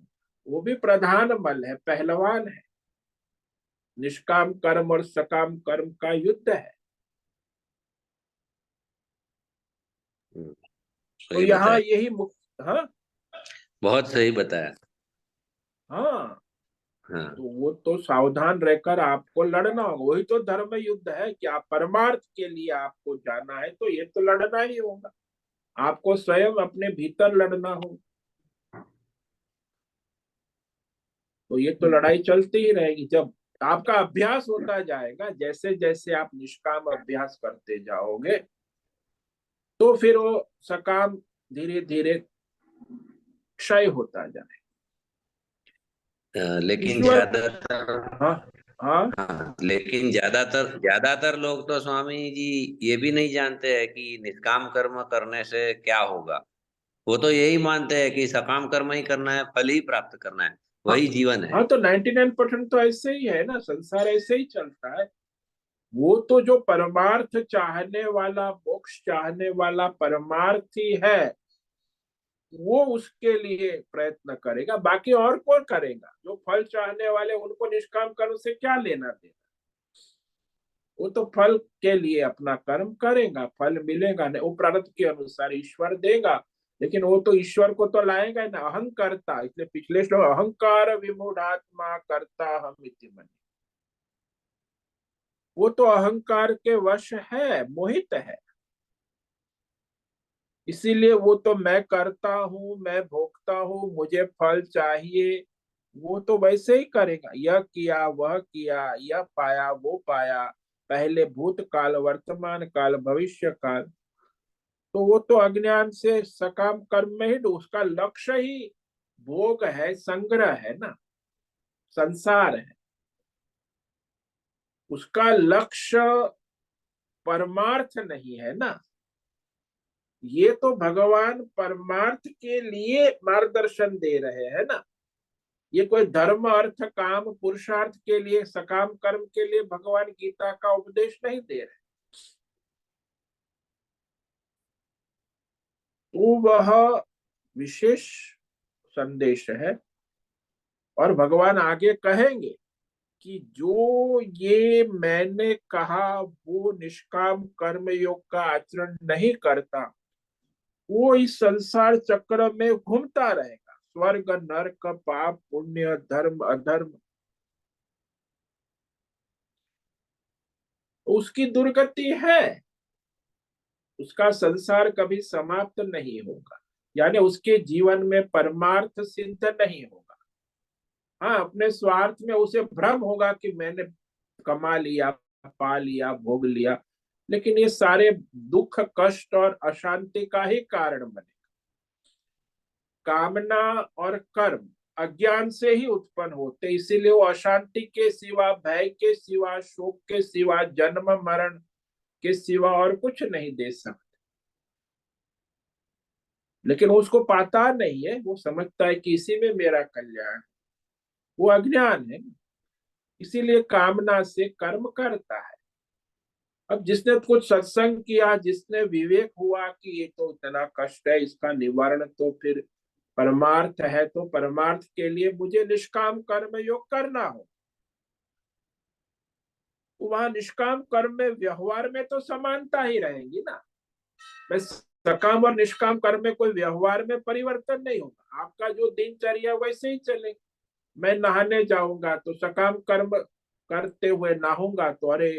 वो भी प्रधान बल है, पहलवान है। निष्काम कर्म और सकाम कर्म का युद्ध है। तो सही यहाँ बताया, यही मुख्य। हाँ बहुत सही बताया। हाँ। हाँ। तो वो तो सावधान रहकर आपको लड़ना होगा, वही तो धर्म युद्ध है कि आप परमार्थ के लिए आपको जाना है, तो ये तो लड़ना ही होगा। आपको स्वयं अपने भीतर लड़ना होगा। तो ये तो लड़ाई चलती ही रहेगी। जब आपका अभ्यास होता जाएगा, जैसे जैसे आप निष्काम अभ्यास करते जाओगे, तो फिर वो सकाम धीरे धीरे क्षय होता जाए। लेकिन ईश्वर। ज्यादातर, हाँ हाँ। हाँ, लेकिन ज्यादातर ज्यादातर लोग तो स्वामी जी ये भी नहीं जानते हैं कि निष्काम कर्म करने से क्या होगा। वो तो यही मानते हैं कि सकाम कर्म ही करना है, फल ही प्राप्त करना है, हाँ वही जीवन है। हाँ, तो 99% तो ऐसे ही है ना, संसार ऐसे ही चलता है। वो तो जो परमार्थ चाहने वाला, मोक्ष चाहने वाला परमार्थी है, वो उसके लिए प्रयत्न करेगा। बाकी और कौन करेगा? जो फल चाहने वाले, उनको निष्काम कर्म से क्या लेना देना। वो तो फल के लिए अपना कर्म करेगा, फल मिलेगा नहीं, वो प्रारब्ध के अनुसार ईश्वर देगा। लेकिन वो तो ईश्वर को तो लाएगा ही ना, अहंकर्ता। इसलिए पिछले श्लोक, अहंकार विमूढ़ात्मा कर्ता हम इति मन्यते। वो तो अहंकार के वश है, मोहित है। इसीलिए वो तो मैं करता हूं, मैं भोगता हूं, मुझे फल चाहिए, वो तो वैसे ही करेगा। यह किया, वह किया, यह पाया, वो पाया, पहले भूतकाल, वर्तमान काल, भविष्य काल। तो वो तो अज्ञान से सकाम कर्म में ही उसका लक्ष्य ही भोग है, संग्रह है ना, संसार है। उसका लक्ष्य परमार्थ नहीं है ना। ये तो भगवान परमार्थ के लिए मार्गदर्शन दे रहे हैं ना। ये कोई धर्म, अर्थ, काम, पुरुषार्थ के लिए, सकाम कर्म के लिए भगवान गीता का उपदेश नहीं दे रहे। तो वह विशेष संदेश है। और भगवान आगे कहेंगे कि जो ये मैंने कहा, वो निष्काम कर्म योग का आचरण नहीं करता, वो इस संसार चक्र में घूमता रहेगा। स्वर्ग, नरक, पाप, पुण्य, धर्म, अधर्म, उसकी दुर्गति है। उसका संसार कभी समाप्त नहीं होगा। यानी उसके जीवन में परमार्थ सिद्ध नहीं होगा। हाँ, अपने स्वार्थ में उसे भ्रम होगा कि मैंने कमा लिया, पा लिया, भोग लिया, लेकिन ये सारे दुख, कष्ट और अशांति का ही कारण बने। कामना और कर्म अज्ञान से ही उत्पन्न होते, इसीलिए वो अशांति के सिवा, भय के सिवा, शोक के सिवा, जन्म मरण के सिवा और कुछ नहीं दे सकते। लेकिन उसको पता नहीं है, वो समझता है कि इसी में मेरा कल्याण। वो अज्ञान है, इसीलिए कामना से कर्म करता है। अब जिसने कुछ सत्संग किया, जिसने विवेक हुआ कि ये तो इतना कष्ट है, इसका निवारण तो फिर परमार्थ है, तो परमार्थ के लिए मुझे निष्काम कर्म योग करना हो, तो वहां निष्काम कर्म में, व्यवहार में तो समानता ही रहेगी ना। मैं सकाम और निष्काम कर्म में कोई व्यवहार में परिवर्तन नहीं होगा। आपका जो दिनचर्या वैसे ही चलेगा। मैं नहाने जाऊंगा तो सकाम कर्म करते हुए नहाऊंगा, तो अरे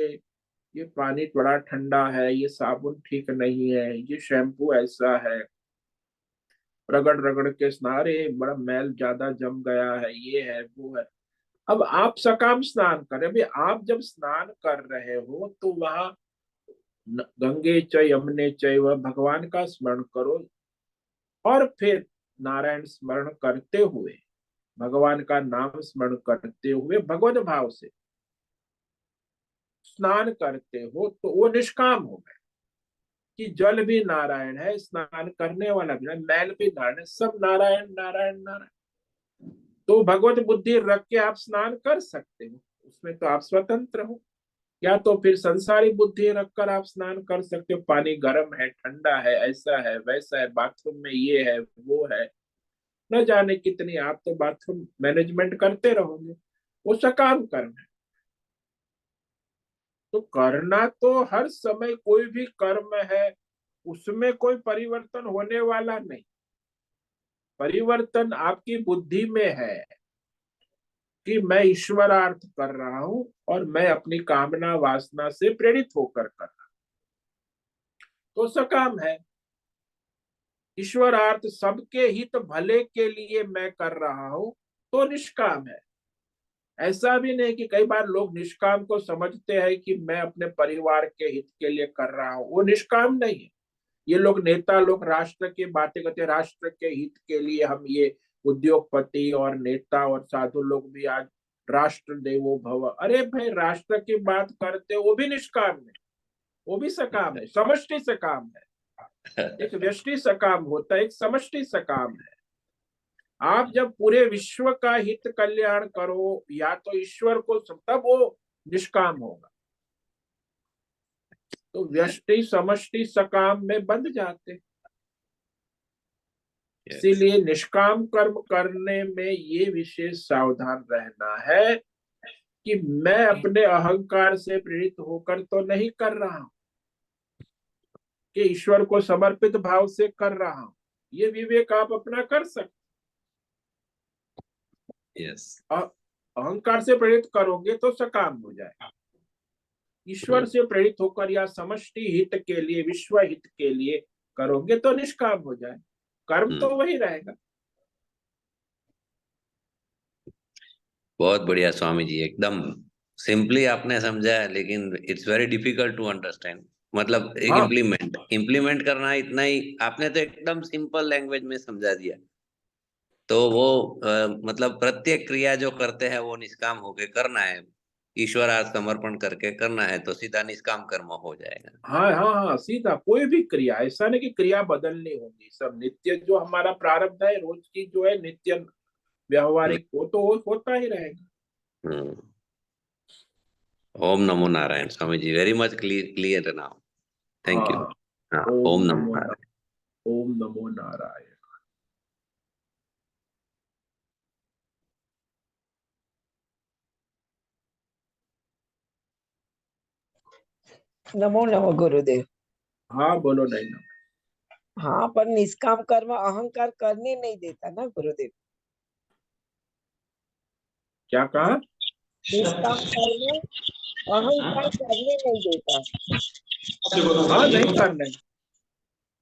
ये पानी बड़ा ठंडा है, ये साबुन ठीक नहीं है, ये शैम्पू ऐसा है, रगड़ रगड़ के स्नारे, बड़ा मैल ज्यादा जम गया है, ये है, वो है। अब आप सकाम स्नान करें। अभी आप जब स्नान कर रहे हो, तो वहां गंगे च यमुने चैव, भगवान का स्मरण करो। और फिर नारायण स्मरण करते हुए भगवान का नाम स्मरण करते हुए भगवत भाव से स्नान करते हो तो वो निष्काम हो गए कि जल भी नारायण है, स्नान करने वाला भी मैल भी नारायण है, सब नारायण नारायण नारायण। तो भगवत बुद्धि रख के आप स्नान कर सकते हो, उसमें तो आप स्वतंत्र हो। या तो फिर संसारी बुद्धि रखकर आप स्नान कर सकते हो, पानी गर्म है, ठंडा है, ऐसा है, वैसा है, बाथरूम में ये है, वो है, न जाने कितनी आप तो बाथरूम मैनेजमेंट करते रहोगे, वो सकाम कर्म है। तो करना तो हर समय कोई भी कर्म है, उसमें कोई परिवर्तन होने वाला नहीं। परिवर्तन आपकी बुद्धि में है कि मैं ईश्वरार्थ कर रहा हूं और मैं अपनी कामना वासना से प्रेरित होकर कर रहा हूं, तो सकाम है। ईश्वरार्थ सबके हित भले के लिए मैं कर रहा हूं, तो निष्काम है। ऐसा भी नहीं कि कई बार लोग निष्काम को समझते हैं कि मैं अपने परिवार के हित के लिए कर रहा हूं, वो निष्काम नहीं है। ये लोग नेता लोग राष्ट्र की बातें करते हैं, राष्ट्र के हित के लिए हम ये उद्योगपति और नेता और साधु लोग भी आज राष्ट्र देवो भव। अरे भाई, राष्ट्र की बात करते वो भी निष्काम है, वो भी सकाम है, समष्टि सकाम है। एक व्यष्टि सकाम होता है, एक समष्टि सकाम है। आप जब पूरे विश्व का हित कल्याण करो या तो ईश्वर को, तब वो निष्काम होगा। तो व्यष्टि समष्टि सकाम में बंध जाते। Yes. इसीलिए निष्काम कर्म करने में ये विशेष सावधान रहना है कि मैं अपने अहंकार से प्रेरित होकर तो नहीं कर रहा हूं, कि ईश्वर को समर्पित भाव से कर रहा हूं। ये विवेक आप अपना कर सकते। Yes. अहंकार से प्रेरित करोगे तो सकाम हो जाए, ईश्वर से प्रेरित होकर या समष्टि हित के लिए, विश्व हित के लिए करोगे तो निष्काम हो जाए, कर्म तो वही रहेगा। बहुत बढ़िया स्वामी जी, एकदम सिंपली आपने समझा है, लेकिन it's very difficult to understand. मतलब एक हाँ इम्प्लीमेंट करना इतना ही, आपने तो एकदम सिंपल लैंग्वेज में समझा दिया। तो वो मतलब प्रत्येक क्रिया जो करते हैं वो निष्काम होके करना है, ईश्वर आज समर्पण करके करना है, तो सीधा निष्काम कर्म हो जाएगा। हाँ हाँ हाँ, सीधा कोई भी क्रिया, ऐसा नहीं कि क्रिया बदलनी होगी, सब नित्य जो हमारा प्रारब्ध है रोज की जो है नित्य हम्म। व्यवहारिक, वो तो होता ही रहेगा। Hmm. Om Namo Narayan Swami ji, very much clear now. Thank you. हाँ। हाँ, ओम ओम नमो नमो नारायण। ओम नमो नारायण। नमो नमो गुरुदेव। हाँ बोलो, नहीं ना। हाँ, पर निष्काम कर्म अहंकार करने नहीं देता ना गुरुदेव। क्या कहा? निष्काम कर्म अहंकार करने नहीं देता। हाँ, नहीं करना है।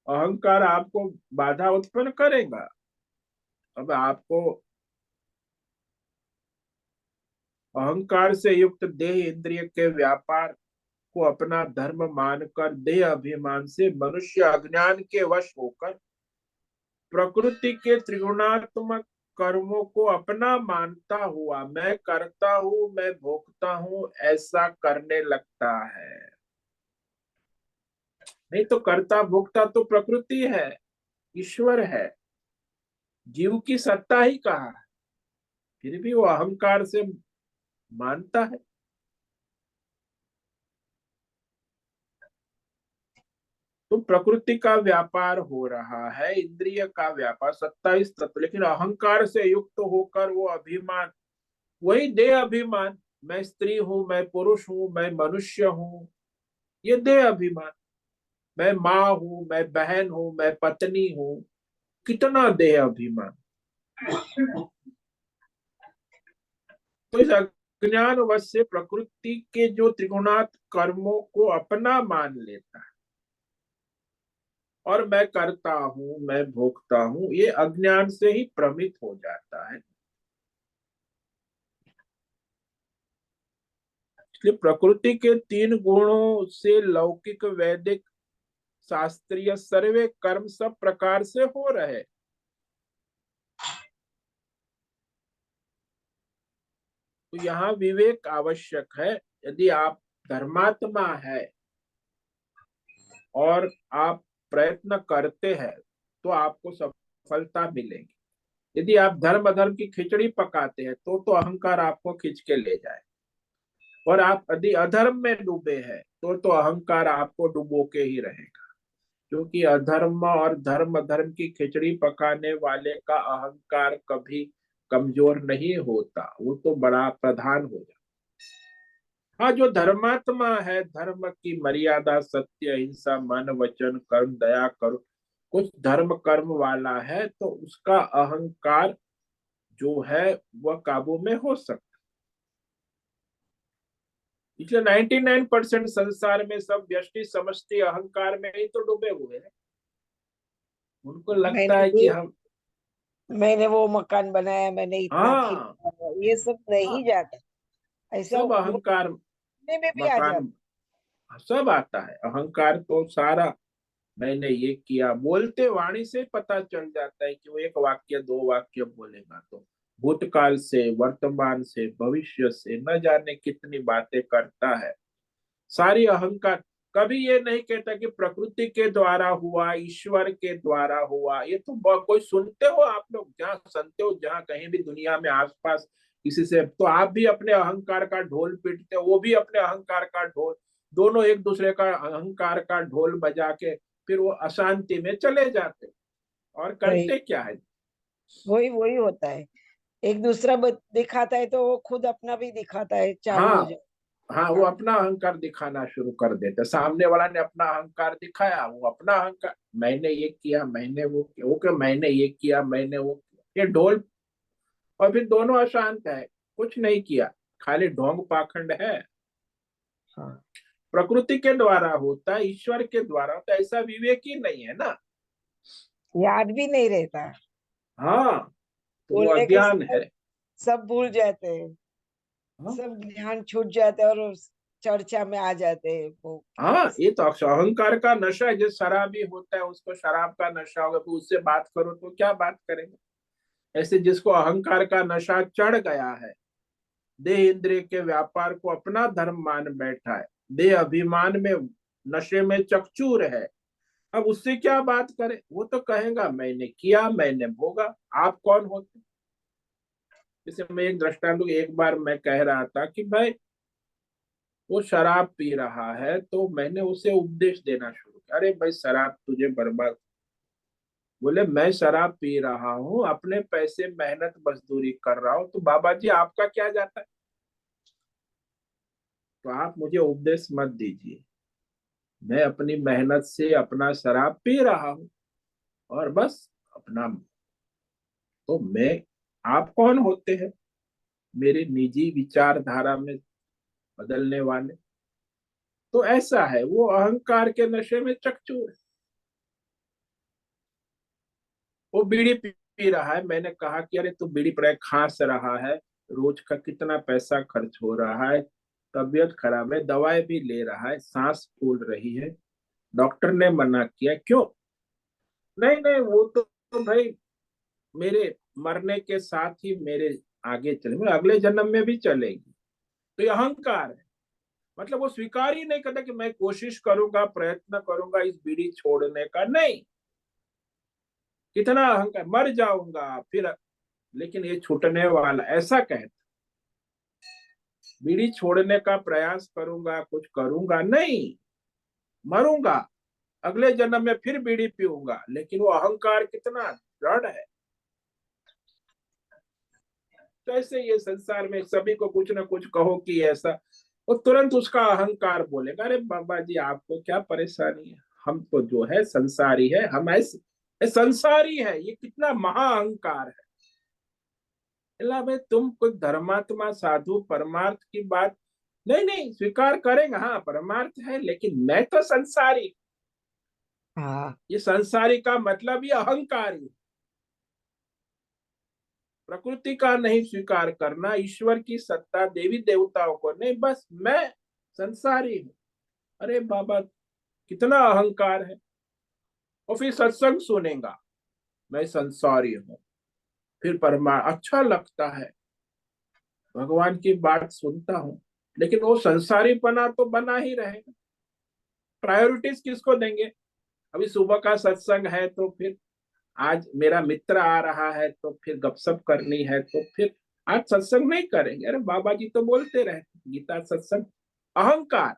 अहंकार आपको बाधा उत्पन्न करेगा। अब आपको अहंकार से युक्त देह इंद्रिय के व्यापार को अपना धर्म मानकर देह अभिमान से मनुष्य अज्ञान के वश होकर प्रकृति के त्रिगुणात्मक कर्मों को अपना मानता हुआ मैं करता हूँ, मैं भोगता हूँ, ऐसा करने लगता है। नहीं तो करता भोगता तो प्रकृति है, ईश्वर है, जीव की सत्ता ही कहा है, फिर भी वो अहंकार से मानता है। तो प्रकृति का व्यापार हो रहा है, इंद्रिय का व्यापार, 27 तत्व, लेकिन अहंकार से युक्त होकर वो अभिमान, वही देह अभिमान, मैं स्त्री हूं, मैं पुरुष हूं, मैं मनुष्य हूं, ये देह अभिमान। मैं माँ हूं, मैं बहन हूं, मैं पत्नी हूं, कितना देह अभिमान। तो इस अज्ञान वश से प्रकृति के जो त्रिगुणात कर्मों को अपना मान लेता है और मैं करता हूं, मैं भोगता हूं, ये अज्ञान से ही प्रमित हो जाता है। इसलिए प्रकृति के 3 गुणों से लौकिक वैदिक शास्त्रीय सर्वे कर्म सब प्रकार से हो रहे। तो यहाँ विवेक आवश्यक है। यदि आप धर्मात्मा है और आप प्रयत्न करते हैं तो आपको सफलता मिलेगी। यदि आप धर्म अधर्म की खिचड़ी पकाते हैं तो अहंकार आपको खींच के ले जाए। और आप यदि अधर्म में डूबे हैं तो अहंकार आपको डुबो के ही रहेगा। क्योंकि अधर्म और धर्म धर्म की खिचड़ी पकाने वाले का अहंकार कभी कमजोर नहीं होता, वो तो बड़ा प्रधान हो जाता। हाँ, जो धर्मात्मा है, धर्म की मर्यादा सत्य अहिंसा मन वचन कर्म दया करो, कुछ धर्म कर्म वाला है तो उसका अहंकार जो है वह काबू में हो सकता। इसलिए 99% संसार में सब व्यष्टि समष्टि अहंकार में ही तो डूबे हुए हैं। उनको लगता मैंने है कि हम मैंने वो मकान बनाया, मैंने इतना हाँ खिलवाया, ये सब हाँ, नहीं जाता। ऐसा सब वो अहंकार सुनने में भी आ मकान जाता। सब आता है। अहंकार तो सारा मैंने ये किया बोलते वाणी से पता चल जाता है कि वो एक वाक्य दो वाक्य बोलेगा तो भूतकाल से वर्तमान से भविष्य से न जाने कितनी बातें करता है। सारी अहंकार। कभी ये नहीं कहता कि प्रकृति के द्वारा हुआ ईश्वर के द्वारा हुआ। ये तो कोई सुनते हो आप लोग, जहाँ सुनते हो जहाँ कहीं भी दुनिया में आसपास किसी से, तो आप भी अपने अहंकार का ढोल पीटते हो, वो भी अपने अहंकार का ढोल, दोनों एक दूसरे का अहंकार का ढोल बजा के फिर वो अशांति में चले जाते। और वही करते क्या है? वही वही होता है। एक दूसरा दिखाता है तो वो खुद अपना भी दिखाता है, चालू हो हाँ जाए। हाँ, वो हाँ, अपना अहंकार दिखाना शुरू कर देते। सामने वाला ने अपना अहंकार दिखाया, वो अपना अहंकार, मैंने ये किया मैंने वो किया, वो क्या मैंने ये किया मैंने वो किया, ये ढोल। और फिर दोनों अशांत है, कुछ नहीं किया, खाली ढोंग पाखंड है। हाँ, प्रकृति के द्वारा होता है, ईश्वर के द्वारा होता है, ऐसा विवेक ही नहीं है ना। याद भी नहीं रहता। हाँ, तो वो बोलने के अज्ञान समय है। सब भूल जाते हैं, हाँ सब ध्यान छूट जाता है और उस चर्चा में आ जाते हैं वो। हाँ, ये तो अहंकार का नशा है। जो शराबी होता है उसको शराब का नशा होगा, तो उससे बात करो तो क्या बात करेंगे। ऐसे जिसको अहंकार का नशा चढ़ गया है, देह इंद्रिय के व्यापार को अपना धर्म मान बैठा है, देह अभिमान में नशे में चकचूर है, अब उससे क्या बात करे। वो तो कहेगा मैंने किया मैंने भोगा। आप कौन होते? जैसे मैं एक दृष्टांत, एक बार मैं कह रहा था कि भाई वो शराब पी रहा है तो मैंने उसे उपदेश देना शुरू किया, अरे भाई शराब तुझे बर्बाद। बोले मैं शराब पी रहा हूँ, अपने पैसे मेहनत मजदूरी कर रहा हूँ, तो बाबा जी आपका क्या जाता है? तो आप मुझे उपदेश मत दीजिए, मैं अपनी मेहनत से अपना शराब पी रहा हूँ और बस अपना। तो मैं, आप कौन होते हैं मेरे निजी विचारधारा में बदलने वाले? तो ऐसा है, वो अहंकार के नशे में चकचूर है। वो बीड़ी पी रहा है, मैंने कहा कि अरे तू बीड़ी पड़ा खांस रहा है, रोज का कितना पैसा खर्च हो रहा है, तबीयत खराब है, दवाई भी ले रहा है, सांस फूल रही है, डॉक्टर ने मना किया, क्यों? नहीं नहीं, वो तो भाई मेरे मरने के साथ ही मेरे आगे चले, अगले जन्म में भी चलेगी। तो ये अहंकार है। मतलब वो स्वीकार ही नहीं करता कि मैं कोशिश करूंगा प्रयत्न करूंगा इस बीड़ी छोड़ने का, नहीं। कितना अहंकार, मर जाऊंगा फिर लेकिन ये छूटने वाला, ऐसा कहता। बीड़ी छोड़ने का प्रयास करूंगा कुछ करूंगा, नहीं, मरूंगा, अगले जन्म में फिर बीड़ी पीऊंगा, लेकिन वो अहंकार कितना दृढ़ है। तो ऐसे ये संसार में सभी को कुछ ना कुछ कहो कि ऐसा, वो तुरंत उसका अहंकार बोलेगा, अरे बाबा जी आपको क्या परेशानी है, हम तो जो है संसारी है, हम ऐसे संसारी है। ये कितना महा अहंकार है। अल्लाह भाई तुम कोई धर्मात्मा साधु परमार्थ की बात नहीं नहीं स्वीकार करेंगे, हाँ परमार्थ है, लेकिन मैं तो संसारी। हाँ, ये संसारी का मतलब ये अहंकारी, प्रकृति का नहीं स्वीकार करना, ईश्वर की सत्ता देवी देवताओं को नहीं, बस मैं संसारी हूँ। अरे बाबा कितना अहंकार है। और फिर सत्संग सुनेगा, मैं संसारी हूँ, फिर परमा अच्छा लगता है, भगवान की बात सुनता हूँ, लेकिन वो संसारीपना तो बना ही रहेगा। प्रायोरिटीज किसको देंगे? अभी सुबह का सत्संग है तो फिर आज मेरा मित्र आ रहा है तो फिर गपशप करनी है, तो फिर आज सत्संग नहीं करेंगे। अरे बाबा जी तो बोलते रहते गीता सत्संग। अहंकार,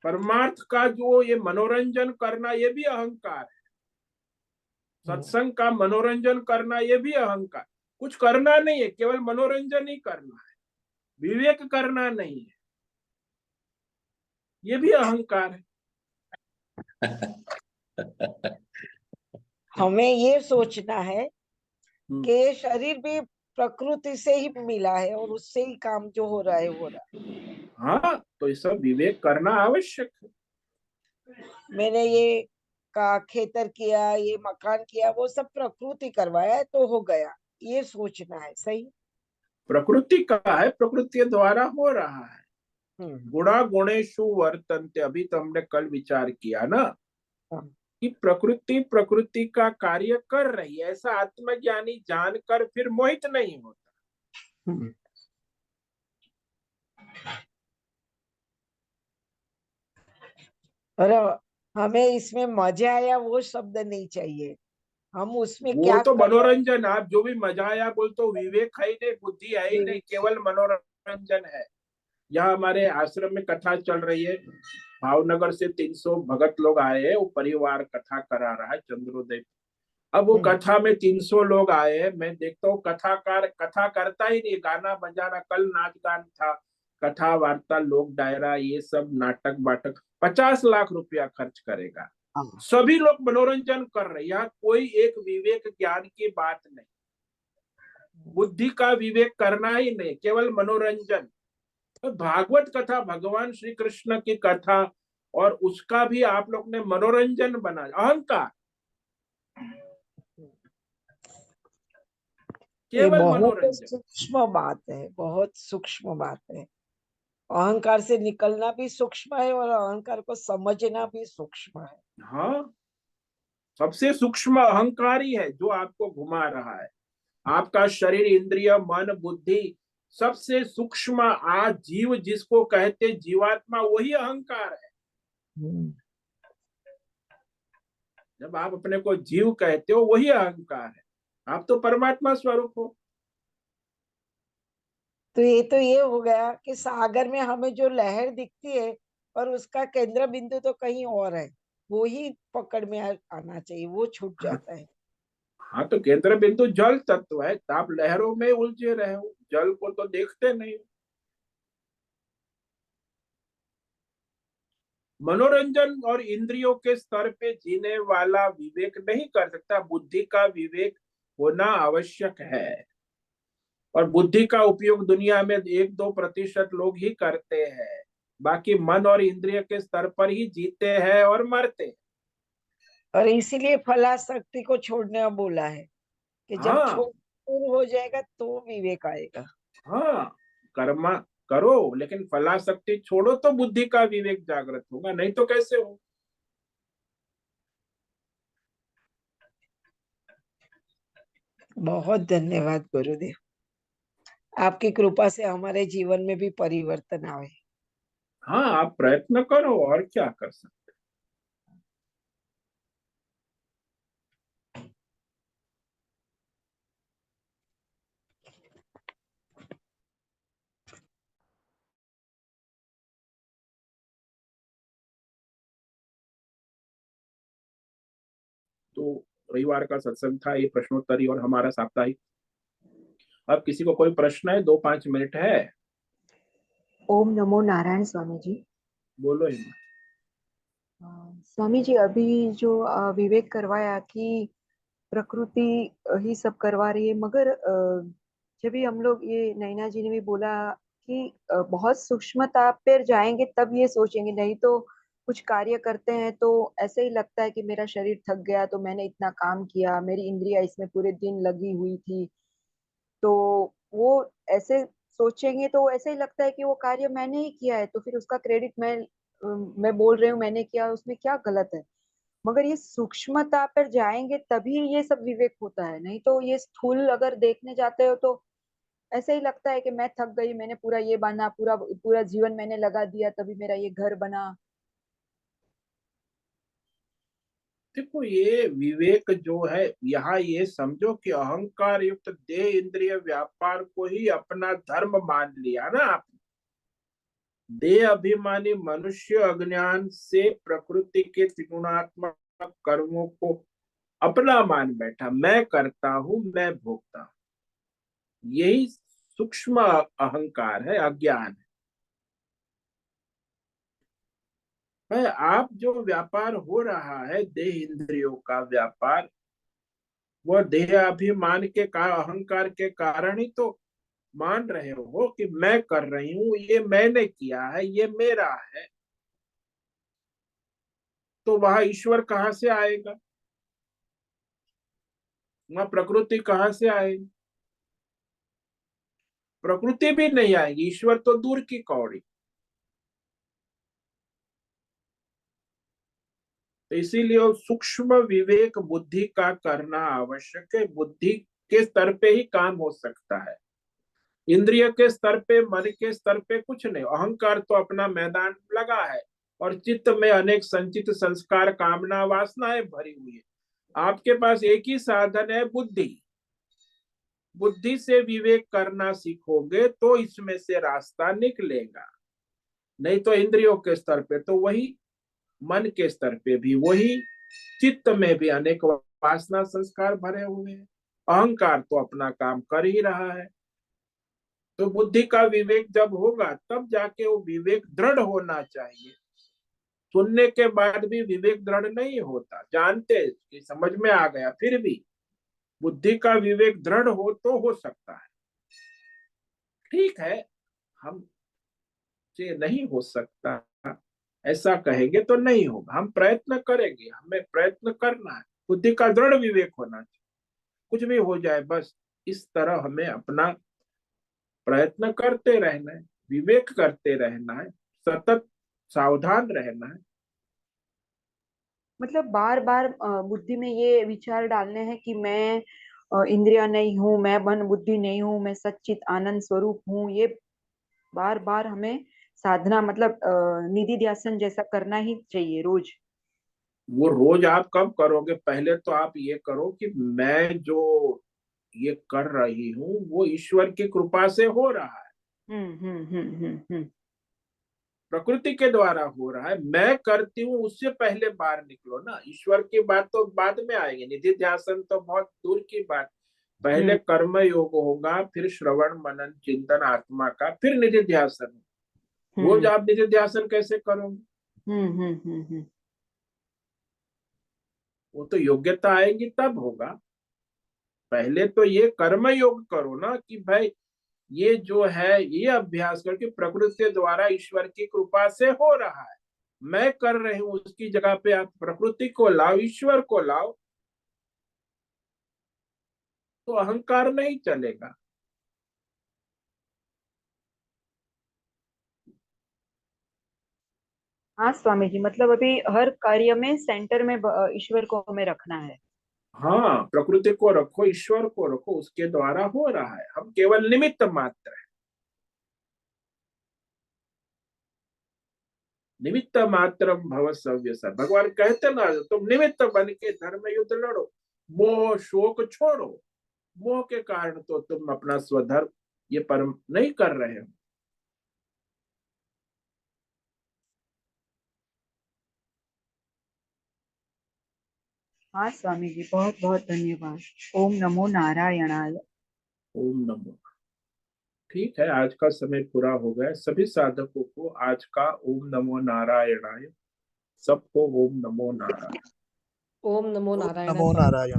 परमार्थ का जो ये मनोरंजन करना ये भी अहंकार है। सत्संग का मनोरंजन करना ये भी अहंकार। कुछ करना नहीं है, केवल मनोरंजन ही करना है, विवेक करना नहीं है, ये भी अहंकार है। हमें ये सोचना है हम्म। कि ये शरीर भी प्रकृति से ही मिला है और उससे ही काम जो हो रहा है हो रहा हाँ, तो ये सब विवेक करना आवश्यक है। है। मैंने ये का खेतर किया, ये मकान किया, वो सब प्रकृति करवाया है तो हो गया, ये सोचना है। सही। प्रकृति का है, प्रकृति के द्वारा हो रहा है। हम्म। गुणा गुणेषु वर्तन्ते, अभी तो हमने कल विचार किया ना हाँ। कि प्रकृति प्रकृति का कार्य कर रही है, ऐसा आत्मज्ञानी जानकर फिर मोहित नहीं होता। हम्म। और हमें इसमें मजा आया वो शब्द नहीं चाहिए, हम उसमें वो क्या तो कर रहे मनोरंजन, आप जो भी मजा आया बोल, तो विवेक है ही नहीं, बुद्धि है ही नहीं, हैं। केवल मनोरंजन है। यहाँ हमारे आश्रम में कथा चल रही है, भावनगर से 300 भगत लोग आए हैं, वो परिवार कथा करा रहा है चंद्रोदय। अब वो हम्म। कथा में 300 लोग आए हैं, मैं देखता हूँ कथाकार कथा करता ही नहीं, गाना बजाना, कल नाच गान था, कथा वार्ता लोक डायरा ये सब नाटक बाटक, 50 लाख रुपया खर्च करेगा। हाँ। सभी लोग मनोरंजन कर रहे हैं, यहाँ कोई एक विवेक ज्ञान की बात नहीं, बुद्धि का विवेक करना ही नहीं, केवल मनोरंजन। तो भागवत कथा, भगवान श्री कृष्ण की कथा, और उसका भी आप लोग ने मनोरंजन बना, अहंकार, ये केवल बहुत मनोरंजन। सूक्ष्म बात है, बहुत सूक्ष्म बात है। अहंकार से निकलना भी सूक्ष्म है और अहंकार को समझना भी सूक्ष्म है। हाँ, सबसे सूक्ष्म अहंकार ही है जो आपको घुमा रहा है। आपका शरीर, इंद्रिय, मन, बुद्धि, सबसे सूक्ष्म आज जीव जिसको कहते जीवात्मा, वही अहंकार है। हम्म। जब आप अपने को जीव कहते हो वही अहंकार है। आप तो परमात्मा स्वरूप हो। तो ये हो गया कि सागर में हमें जो लहर दिखती है और उसका केंद्र बिंदु तो कहीं और है, वो ही पकड़ में आना चाहिए, वो छूट हाँ, जाता है। हाँ, तो केंद्र बिंदु जल तत्व है, तो आप लहरों में उलझे रहे हो, जल को तो देखते नहीं। मनोरंजन और इंद्रियों के स्तर पे जीने वाला विवेक नहीं कर सकता, बुद्धि का विवेक होना आवश्यक है। और बुद्धि का उपयोग दुनिया में 1-2% लोग ही करते हैं, बाकी मन और इंद्रिय के स्तर पर ही जीते हैं और मरते हैं। और इसीलिए फलाशक्ति को छोड़ने का बोला है कि जब हाँ, छोड़ दूर हो जाएगा तो विवेक आएगा। हाँ, कर्म करो लेकिन फलाशक्ति छोड़ो तो बुद्धि का विवेक जागृत होगा, नहीं तो कैसे हो? बहुत धन्यवाद गुरुदेव, आपकी कृपा से हमारे जीवन में भी परिवर्तन आए। हाँ, आप प्रयत्न करो, और क्या कर सकते। तो रविवार का सत्संग था, ये प्रश्नोत्तरी और हमारा साप्ताहिक। अब किसी को कोई प्रश्न है? 2-5 मिनट है। ओम नमो नारायण स्वामी जी। बोलो ही। स्वामी जी, अभी जो विवेक करवाया कि प्रकृति ही सब करवा रही है, मगर जब भी हम लोग, ये नैना जी ने भी बोला कि बहुत सूक्ष्मता पर जाएंगे तब ये सोचेंगे, नहीं तो कुछ कार्य करते हैं तो ऐसे ही लगता है कि मेरा शरीर थक गया, तो मैंने इतना काम किया, मेरी इंद्रियां इसमें पूरे दिन लगी हुई थी, तो वो ऐसे सोचेंगे तो ऐसे ही लगता है कि वो कार्य मैंने ही किया है, तो फिर उसका क्रेडिट मैं बोल रही हूँ मैंने किया, उसमें क्या गलत है। मगर ये सूक्ष्मता पर जाएंगे तभी ये सब विवेक होता है, नहीं तो ये स्थूल अगर देखने जाते हो तो ऐसा ही लगता है कि मैं थक गई, मैंने पूरा ये बांधा, पूरा पूरा जीवन मैंने लगा दिया, तभी मेरा ये घर बना। देखो, ये विवेक जो है, यहाँ ये समझो कि अहंकार युक्त देह इंद्रिय व्यापार को ही अपना धर्म मान लिया ना आप। देह अभिमानी मनुष्य अज्ञान से प्रकृति के त्रिगुणात्मक कर्मों को अपना मान बैठा, मैं करता हूं, मैं भोगता हूं। यही सूक्ष्म अहंकार है, अज्ञान है। आप जो व्यापार हो रहा है देह इंद्रियों का व्यापार, वह देह अभिमान के अहंकार के कारण ही तो मान रहे हो कि मैं कर रही हूं, ये मैंने किया है, ये मेरा है। तो वहां ईश्वर कहाँ से आएगा? वहां प्रकृति कहाँ से आएगी? प्रकृति भी नहीं आएगी, ईश्वर तो दूर की कौड़ी। तो इसीलिए वो सूक्ष्म विवेक बुद्धि का करना आवश्यक है। बुद्धि के स्तर पे ही काम हो सकता है, इंद्रिय के स्तर पे, मन के स्तर पे कुछ नहीं। अहंकार तो अपना मैदान लगा है और चित्त में अनेक संचित संस्कार, कामना, वासनाएं भरी हुई है। आपके पास एक ही साधन है, बुद्धि। बुद्धि से विवेक करना सीखोगे तो इसमें से रास्ता निकलेगा। नहीं तो इंद्रियों के स्तर पे तो वही, मन के स्तर पे भी वही, चित्त में भी अनेक वासना संस्कार भरे हुए हैं। अहंकार तो अपना काम कर ही रहा है। तो बुद्धि का विवेक जब होगा तब जाके वो विवेक दृढ़ होना चाहिए। सुनने के बाद भी विवेक दृढ़ नहीं होता, जानते कि समझ में आ गया, फिर भी बुद्धि का विवेक दृढ़ हो तो हो सकता है। ठीक है, हम से नहीं हो सकता ऐसा कहेंगे तो नहीं होगा, हम प्रयत्न करेंगे, हमें प्रयत्न करना है। बुद्धि का दृढ़ विवेक होना चाहिए, कुछ भी हो जाए बस इस तरह हमें अपना प्रयत्न करते रहना है, विवेक करते रहना है, सतत सावधान रहना है। मतलब बार बार बुद्धि में ये विचार डालने हैं कि मैं इंद्रिय नहीं हूँ, मैं मन बुद्धि नहीं हूँ, मैं सच्चित आनंद स्वरूप हूँ। ये बार बार हमें साधना, मतलब निधि ध्यासन जैसा करना ही चाहिए रोज। वो रोज आप कब करोगे? पहले तो आप ये करो कि मैं जो ये कर रही हूँ वो ईश्वर की कृपा से हो रहा है, प्रकृति के द्वारा हो रहा है। मैं करती हूँ उससे पहले बाहर निकलो ना। ईश्वर की बात तो बाद में आएगी, निधि ध्यासन तो बहुत दूर की बात। पहले हम्म कर्म योग होगा, फिर श्रवण मनन चिंतन आत्मा का, फिर निधि ध्यासन। रोज हम्म आप निधि ध्यासन कैसे करोगे? हम्म। वो तो योग्यता आएगी तब होगा। पहले तो ये कर्म योग करो ना कि भाई ये जो है ये अभ्यास करके प्रकृति के द्वारा ईश्वर की कृपा से हो रहा है, मैं कर रही हूं, उसकी जगह पे आप प्रकृति को लाओ, ईश्वर को लाओ, तो अहंकार नहीं चलेगा। हाँ स्वामी जी, मतलब अभी हर कार्य में सेंटर में ईश्वर को हमें रखना है। हाँ, प्रकृति को रखो, ईश्वर को रखो, उसके द्वारा हो रहा है, हम केवल निमित्त मात्र है। निमित्त मात्र भव सव्य। भगवान कहते ना, तुम निमित्त बन के धर्म युद्ध लड़ो, मोह शोक छोड़ो। मोह के कारण तो तुम अपना स्वधर्म ये परम नहीं कर रहे हो। हाँ स्वामी जी, बहुत बहुत धन्यवाद। ओम नमो नारायणाय। ओम नमो। ठीक है, आज का समय पूरा हो गया। सभी साधकों को आज का ओम नमो नारायणाय, सबको ओम नमो नारायण। ओम नमो ओम नारायण नमो स्वामी। नारायण।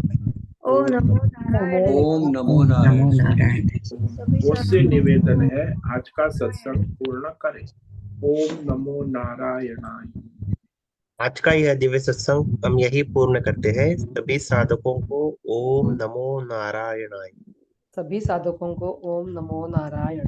ओम नमो नारायण। ओम नमो नमो नारायण। नारायण। सभी मुझसे साधकों निवेदन को है आज का सत्संग पूर्ण करें। ओम नमो नारायणाय। आज का यह दिव्य सत्संग हम यही पूर्ण करते हैं। सभी साधकों को ओम नमो नारायणाय। सभी साधकों को ओम नमो नारायण।